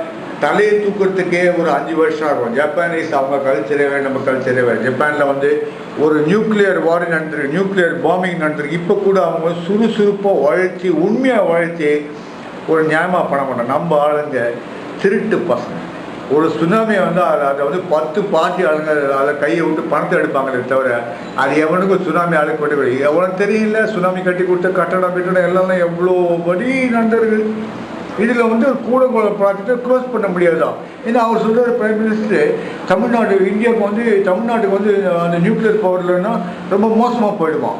தலையை தூக்கிறதுக்கே ஒரு 5 வருஷம் ஆகும். ஜப்பானீஸ் அவங்க கல்ச்சரே வேறு, நம்ம கல்ச்சரே வேறு. ஜப்பானில் வந்து ஒரு நியூக்ளியர் வார் நடந்துருக்கு, நியூக்ளியர் பாம்பிங் நடந்துருக்கு. இப்போ கூட அவங்க சுறுசுறுப்பாக உழைச்சி, உண்மையாக உழைச்சி ஒரு நியாயமாக பண்ண மாட்டோம். நம்ம ஆளுங்க திருட்டு பசங்க. ஒரு சுனாமியை வந்து அதை வந்து 10 பார்ட்டி ஆளுங்க அதை கையை விட்டு பணத்தை எடுப்பாங்களே தவிர அது எவனுக்கும் சுனாமி ஆளுக்கு கொண்டு எவ்வளோ தெரியல. சுனாமி கட்டி கொடுத்த கட்டடம் எல்லாம் எவ்வளோ வழி நடந்திருக்கு. இதில் வந்து கூட ப்ராஜெக்டை க்ளோஸ் பண்ண முடியாதான். ஏன்னா அவர் சொல்கிற பிரைம் மினிஸ்டர் தமிழ்நாட்டுக்கு வந்து அந்த நியூக்ளியர் பவர் இல்லைன்னா ரொம்ப மோசமாக போயிடுவான்.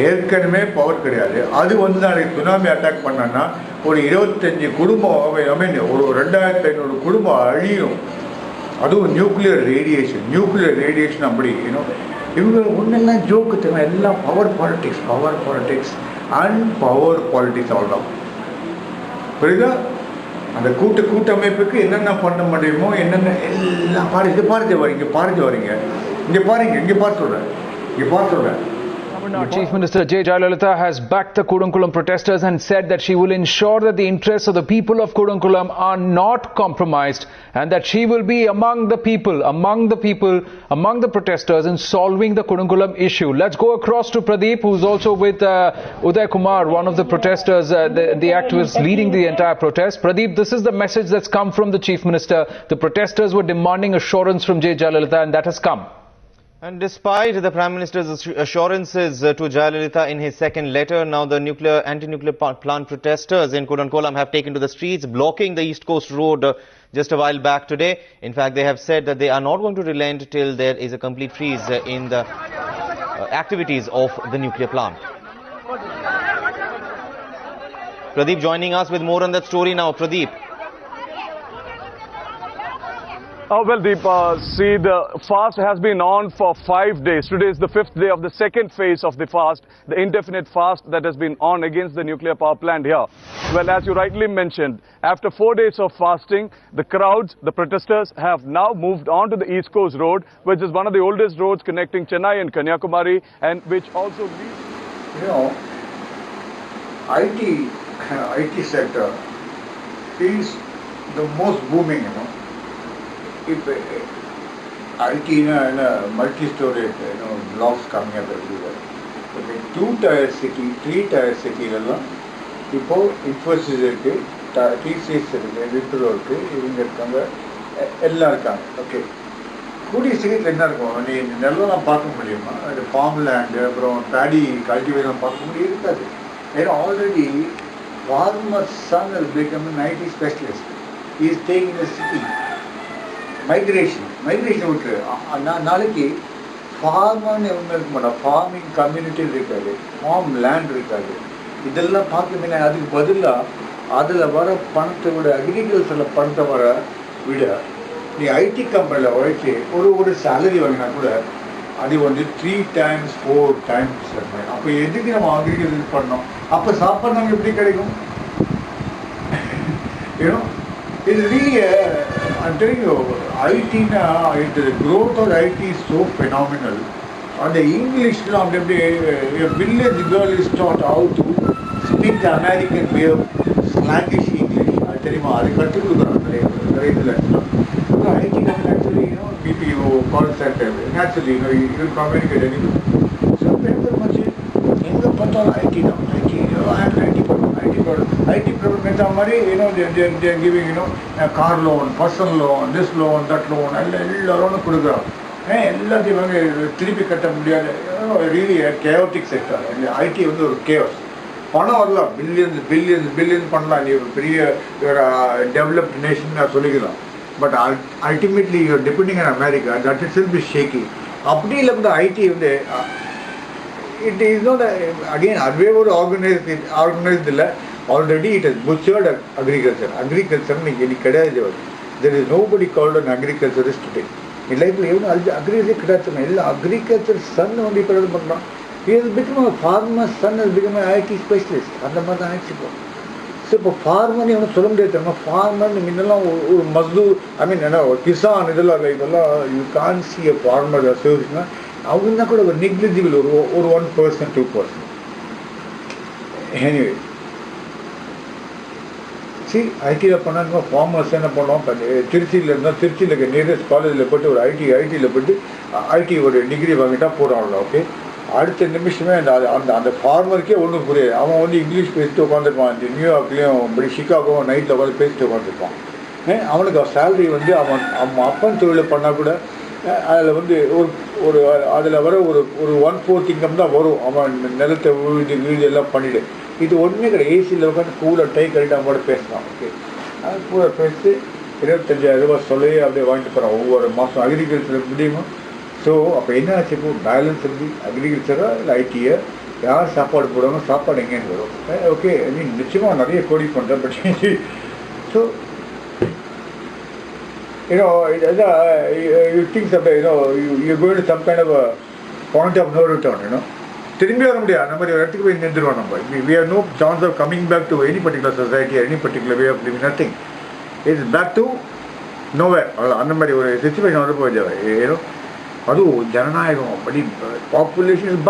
ஏற்கனவே பவர் கிடையாது. அது வந்து நாளைக்கு சுனாமி அட்டாக் பண்ணான்னா ஒரு 25 குடும்பம், ஒரு 2500 குடும்பம் அழியும். அதுவும் நியூக்ளியர் ரேடியேஷன் அப்படி இவங்க ஒன்றெல்லாம் ஜோக்கு தேவை, எல்லாம் power politics and power politics அவ்வளோதான். புரியுதா? அந்த கூட்டமைப்புக்கு என்னென்ன பண்ண முடியுமோ என்னென்ன எல்லாம் பாரு. இது பாருங்க வரீங்க, இங்கே பாருங்க, இங்கே பார்த்து சொல்கிறேன். Chief Minister J. Jayalalitha has backed the Kudankulam protesters and said that she will ensure that the interests of the people of Kudankulam are not compromised and that she will be among the protesters in solving the Kudankulam issue. Let's go across to Pradeep, who's also with Uday Kumar, one of the protesters, the activists leading the entire protest. Pradeep, this is the message that's come from the Chief Minister. The protesters were demanding assurance from J. Jayalalitha, and that has come. And despite the Prime Minister's assurances to Jayalalitha in his second letter, now the anti-nuclear plant protesters in Kudankulam have taken to the streets, blocking the East Coast Road just a while back today. In fact, they have said that they are not going to relent till there is a complete freeze in the activities of the nuclear plant. Pradeep joining us with more on that story now. Pradeep. Well, Deep, see, the fast has been on for 5 days. Today is the 5th day of the second phase of the fast, the indefinite fast that has been on against the nuclear power plant here. Well, as you rightly mentioned, after 4 days of fasting, the crowds, the protesters have now moved on to the East Coast Road, which is one of the oldest roads connecting Chennai and Kanyakumari, and which also leads... You know, IT sector is the most booming, you know. If IT and multi-story, blocks coming up everywhere. Okay, 2-tier city, 3-tier city, இப்போ Infosys இருக்கு, TCS இருக்கு, Wipro இருக்கு, இவங்க இருக்காங்க, எல்லாம் இருக்காங்க. Okay, கூடிய சீக்கிரத்தில் என்ன இருக்கும்? நீ நெல்லாம் பார்க்க முடியுமா? அது ஃபார்ம் லேண்டு, அப்புறம் பேடி கல்டிவேஷன் பார்க்க முடியும் இருக்காது. ஏன்னா already farmer's son has become an IT specialist. He is staying in the city. Migration விட்டு நாளைக்கு ஃபார்மர்னு எவ்வளோ இருக்க மாட்டோம், ஃபார்மிங் கம்யூனிட்டி இருக்காது, ஃபார்ம் லேண்ட் இருக்காது. இதெல்லாம் பார்க்கணுமே, அதுக்கு பதிலாக அதில் வர பணத்தை விட, அக்ரிகல்ச்சரில் பணத்தை வர விட நீ ஐடி கம்பெனியில் உழைச்சி ஒரு சேலரி வாங்கினா கூட அது வந்து 3 times 4 times. அப்போ எதுக்கு நம்ம அக்ரிகல்ச்சர் பண்ணோம்? அப்போ சாப்பாடு நமக்கு எப்படி கிடைக்கும்? ஏன்னா இது really, I'm telling you, IT now, the growth of IT is so phenomenal. And the English, a village girl is taught how to speak the American way of slangish English. I tell you, I can't do that. IT actually, BPO, call center, naturally, you can communicate anything. So, very much, IT now, I am IT problem. IT problem means they are giving, a car loan, personal loan, this loan, that loan, எல்லாரும் கொடுக்குறோம். எல்லாத்தையும் திருப்பி கட்ட முடியாது. Really a chaotic sector. IT வந்து ஒரு chaos. பணம் வரலாம், billions பண்ணலாம். நீ பெரிய developed nation சொல்லிக்கலாம். But ultimately you are depending on America. That itself is shaky. அப்படி இல்லை கூட IT வந்து it is not again organized இல்லை. Already it has butchered agriculture. Agriculture கிடையாது. There is nobody called an agriculturist today. In life, agriculture son only பண்ணுறான். He has become a farmer's son, has become an IT specialist. அந்த மாதிரி தான் ஆயிடுச்சு. So இப்போ ஃபார்மர்னு எவ்வளோ சொல்ல முடியாது. ஃபார்மர்னு முன்னெல்லாம் ஒரு மஸ்தூர், கிசான் இதெல்லாம் you can see a farmer சர்வீஸ்னா அவங்க கூட ஒரு நெக்லிஜிபிள், ஒரு 1%, 2%. Anyway, see, ஐடியில் பண்ணாங்க ஃபார்மர்ஸ் என்ன பண்ணோம், திருச்சியில் இருந்தால் திருச்சியில் இருக்க நியரஸ்ட் காலேஜில் போய்ட்டு ஒரு ஐடியில் போய்ட்டு ஐடி ஒரு டிகிரி வாங்கிட்டா போகிறாங்களா. ஓகே, அடுத்த நிமிஷமே அந்த ஃபார்மருக்கே ஒன்றும் புரியாது. அவன் வந்து இங்கிலீஷ் பேசிட்டு உட்காந்துருப்பான். இந்த நியூயார்க்லேயும் சிகாகோவும் நைட்டில் உட்காந்து பேசிட்டு உட்காந்துருப்பான். அவனுக்கு சேலரி வந்து அவன் அப்பன் தொழில் பண்ணால் கூட அதில் வந்து அதில் வர ஒரு 1/4 இன்கம் தான் வரும். அவன் நிலத்தை வீடு எல்லாம் பண்ணிவிடு. இது ஒன்றுமே கிடையாது. ஏசியில் உட்காந்து கூலாக டை கட்டிட்டு அவன் கூட பேசலாம். ஓகே, அது கூட பேசி 25,000 ரூபா சொல்லி அப்படியே வாங்கிட்டு போகிறான் ஒவ்வொரு மாதம். அக்ரிகல்ச்சர் முடியுமா? ஸோ அப்போ என்ன ஆச்சு? இப்போ பேலன்ஸ் இருக்கு. அக்ரிகல்ச்சராக இல்லை ஐடியை யார் சாப்பாடு போடுவாங்க, சாப்பாடு எங்கேன்னு வரும். ஓகே, நிச்சயமாக நிறைய கோடி பண்ணுறேன். But so you think someday, you're going to some kind of a point of no return, திரும்பி வர முடியாது. அந்த மாதிரி ஒரு இடத்துக்கு போய் நின்றுடுவோம் நம்ம. We have no chance of coming back to any particular society or any particular way of living, nothing. It's back to nowhere. அந்த மாதிரி ஒரு சிச்சுவேஷன் வந்து போயிடுது. அதுவும் ஜனநாயகம் படி population is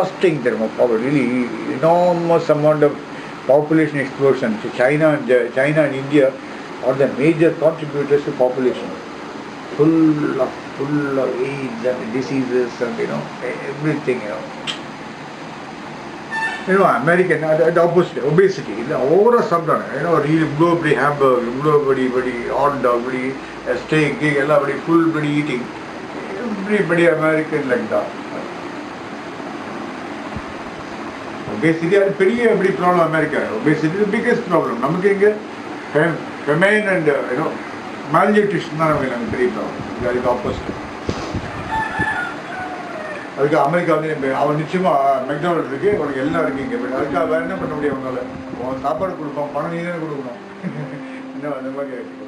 busting தெரியுமா really enormous amount of population explosion. China and India are the major contributors to population. Full of AIDS and diseases and everything. American, the opposite, obesity. Over something, really blow-body hamburger, blow-body hot dog, steak, everybody full-body eating. Everybody American like that. Obesity is a big problem in America. Obesity is the biggest problem. Famine and malnutrition is a big problem. That is the opposite. அதுக்கு America அவன் நிச்சயமாக McDonald's இருக்கு உனக்கு எல்லாம் இருக்கீங்க but அதுக்காக வேறு என்ன பண்ண முடியும் அவங்களால அவன் சாப்பாடு கொடுப்பான் பணம் நீ தானே கொடுக்கணும் இன்னும் அந்த மாதிரி ஆகிடுச்சு.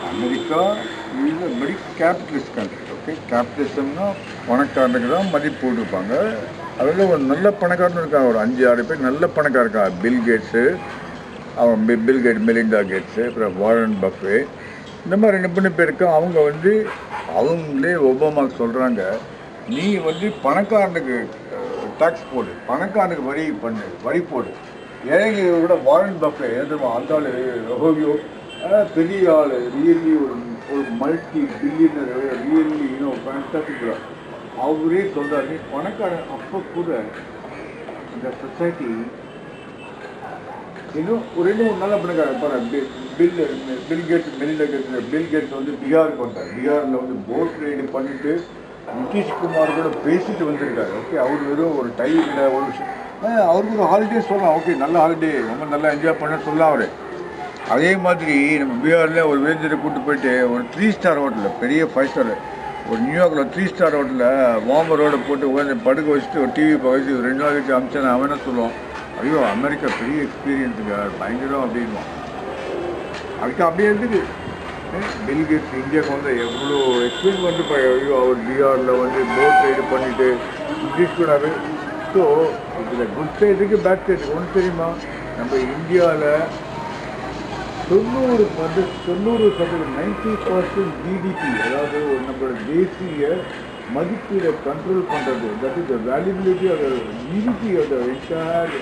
America is a very capitalist country. Okay, capitalism na பணக்காரனுக்கு தான் மதிப்பு போட்டுருப்பாங்க. அதில் ஒரு நல்ல பணக்காரன் இருக்காங்க, ஒரு 5-6 பேர் நல்ல பணக்காரன் இருக்காங்க. பில் கேட்ஸ், மெலிண்டா கேட்ஸு, அப்புறம் வாரன் பஃபே, இந்த மாதிரி 2 பேர் இருக்கா. அவங்க அவங்களே ஒபாமாவுக்கு சொல்கிறாங்க, நீ பணக்காரனுக்கு டேக்ஸ் போடு, பணக்காரனுக்கு வரி போடு. ஏழைங்க கூட வாரன் பஃபே எழுதுமா அந்த ஆள் ரோகியோ பெரிய ஆள், ரியல்லி ஒரு மல்டி பில்லியனர், ரியல்லி ஃபேண்டாஸ்டிக். அவரே சொல்கிறார், நீ பணக்காரன். அப்போ கூட இந்த சொசைட்டி இன்னும் ஒரு 2-3 நாள் பணக்காரன் பாரு. Bill Gates, Melinda Gates. Bill Gates பீகாருக்கு வந்தார். பீகாரில் போட் ரைடு பண்ணிவிட்டு நிதிஷ்குமார் கூட பேசிட்டு வந்திருக்காரு. ஓகே, அவர் வெறும் ஒரு டை இல்லை, ஒரு விஷயம் அவருக்கு ஒரு ஹாலிடே சொல்லலாம். ஓகே, நல்ல ஹாலிடே, ரொம்ப நல்லா என்ஜாய் பண்ண சொல்லலாம் அவர். அதே மாதிரி நம்ம பீகாரில் ஒரு வேஞ்சரை கூப்பிட்டு போயிட்டு ஒரு 3 ஸ்டார் ஹோட்டலில், பெரிய 5 ஸ்டார், ஒரு நியூயார்க்கில் 3 ஸ்டார் ஹோட்டலில் வார்மரோட போட்டு உட்காந்து படுக்க வச்சுட்டு ஒரு டிவி பார்த்து 2 நாள் கழிச்சு அமிச்சான அவன் என்ன சொல்லுவான், ஐயோ அமெரிக்கா பெரிய எக்ஸ்பீரியன்ஸுங்க, பயங்கரம் அப்படின்வான். அதுக்கு அப்படியே இருக்குது. பில் கேட்ஸ் இந்தியாவுக்கு எவ்வளோ எக்ஸ்பீரியன்ஸ் பண்ணிட்டு ஐயோ அவர் பீகாரில் போட் ரைடு பண்ணிவிட்டு நிதிஷ்குமார். ஸோ இதில் குட் சைடு இருக்குது, பேட் சைடு. ஒன்று தெரியுமா, நம்ம இந்தியாவில் 90% ஜிடிபி, அதாவது நம்மளோட தேசிய மதிப்பீடை கண்ட்ரோல் பண்ணுறது, that is the valuability of GDP of the entire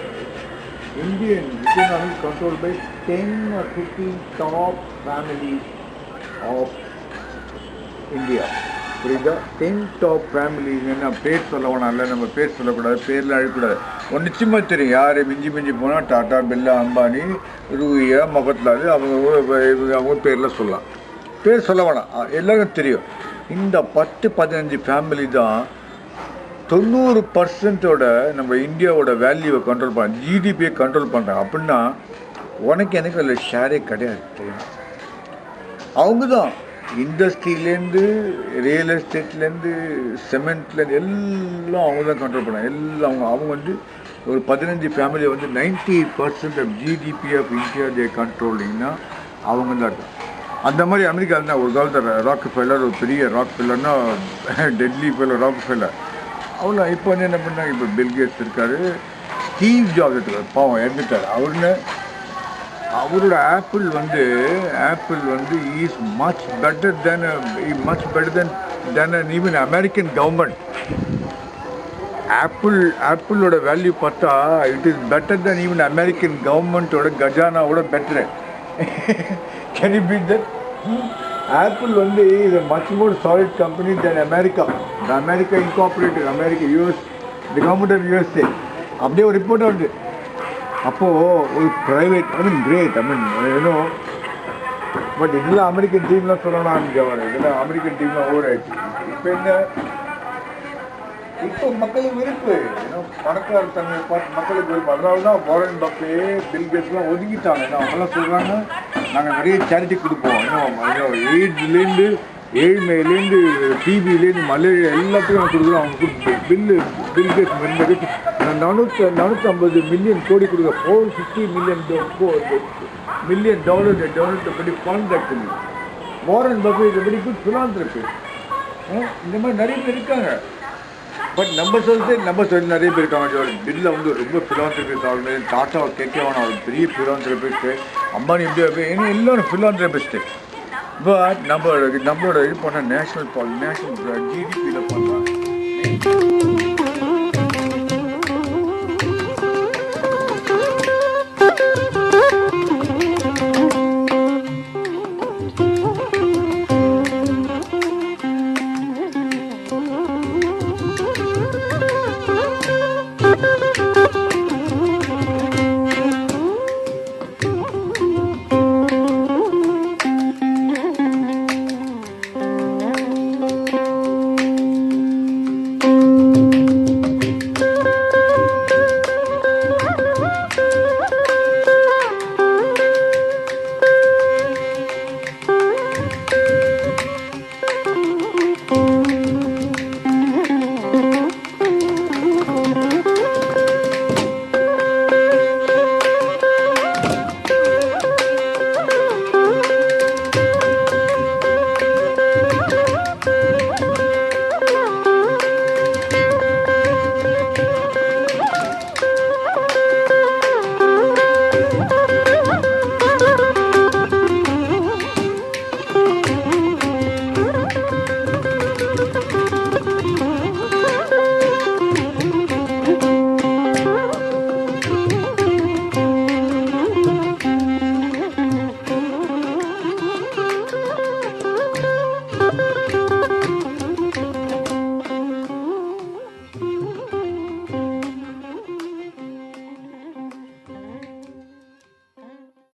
Indian economy controlled by 10 or 15 top families of India. புரியுதா? 10 டாப் ஃபேமிலிஸ். என்ன பேர் சொல்ல வேணாம், இல்லை நம்ம பேர் சொல்லக்கூடாது, பேரில் அழக்கூடாது. ஒன்று நிச்சயமாக தெரியும், யார் மிஞ்சி போனால் டாட்டா, பிர்லா, அம்பானி, ரூயா, மொகத்லால், அவங்க பேரில் சொல்லலாம். பேர் சொல்ல வேணாம், எல்லாருக்கும் தெரியும். இந்த 10-15 ஃபேமிலி தான் 90% நம்ம இந்தியாவோட வேல்யூவை கண்ட்ரோல் பண்ண, ஜிடிபியை கண்ட்ரோல் பண்ணுறாங்க. அப்படின்னா உனக்கு எனக்கு அதில் ஷேரே கிடையாது. தெரியும், அவங்க தான் இண்டஸ்ட்ரியிலேருந்து, ரியல் எஸ்டேட்லேருந்து, சிமெண்ட்லேருந்து எல்லாம் அவங்க தான் கண்ட்ரோல் பண்ணாங்க. எல்லாம் அவங்க ஒரு 15 family 90% of GDP of India they கண்ட்ரோலிங்னா அவங்க தான் இருக்காங்க. அந்த மாதிரி அமெரிக்கா இருந்தால் ஒரு காலத்தில் ராக் ஃபெல்லர், ஒரு பெரிய ராக் ஃபெல்லர்னா டெட்லி ஃபெல்லர் ராக் ஃபெல்லர். அவ்வளோ இப்போ என்ன பண்ணாங்க, இப்போ பில் கேட்ஸ் இருக்கார், ஸ்டீவ் ஜாப்ஸ் இருக்கார், பாவம் இறந்துட்டார். அவரோட Apple is much better then even American government. ஆப்பிளோட வேல்யூ பார்த்தா it is better then even American கவர்மெண்ட்டோட கஜானாவோட better. Can you beat that? Apple is a much more solid company than America. The America Incorporated, US, the government of USA. அப்படியே ஒரு report வருது. அப்போது ஒரு private great but இதெல்லாம் American டீம்லாம் சொல்லலாம் இதெல்லாம் அமெரிக்கன் டீம்லாம் ஓவர் ஆயிடுச்சு. இப்போ என்ன, இப்போ மக்களுக்கு விருப்பு பணக்கார தன்மை பார்த்து மக்களுக்கு விருப்பம். அதனால தான் வாரன் பஃபே, பில் கேட்ஸ்லாம் ஒதுக்கிட்டாங்க. அவங்களாம் சொல்கிறாங்க நாங்கள் நிறைய சேரிட்டி கொடுப்போம். எய்ட்ஸ்லேருந்து ஏழ்மையிலேருந்து டிபிலேருந்து மலேரியா எல்லாத்துக்கும் நாங்கள் கொடுக்குறோம். அவங்க பில் கேட்ஸ் மருந்து 450 மில்லியன் கோடி கொடுக்குற $450 million டொனேட் பண்ணி fund actually. Warren buffet is very good philanthropy. இந்த மாதிரி நிறைய பேர் இருக்காங்க. பட் நம்ம சொல்லி நிறைய பேர் இருக்காங்க. பில்லில் ரொம்ப philanthropist ஆகுது. டாட்டாவை கேட்கவான ஒரு பெரிய philanthropist, அம்பானி எப்படி ஏன்னா எல்லோரும் philanthropist. பட் நம்மளோட இது பண்ண நேஷனல் ஜிடிபியில்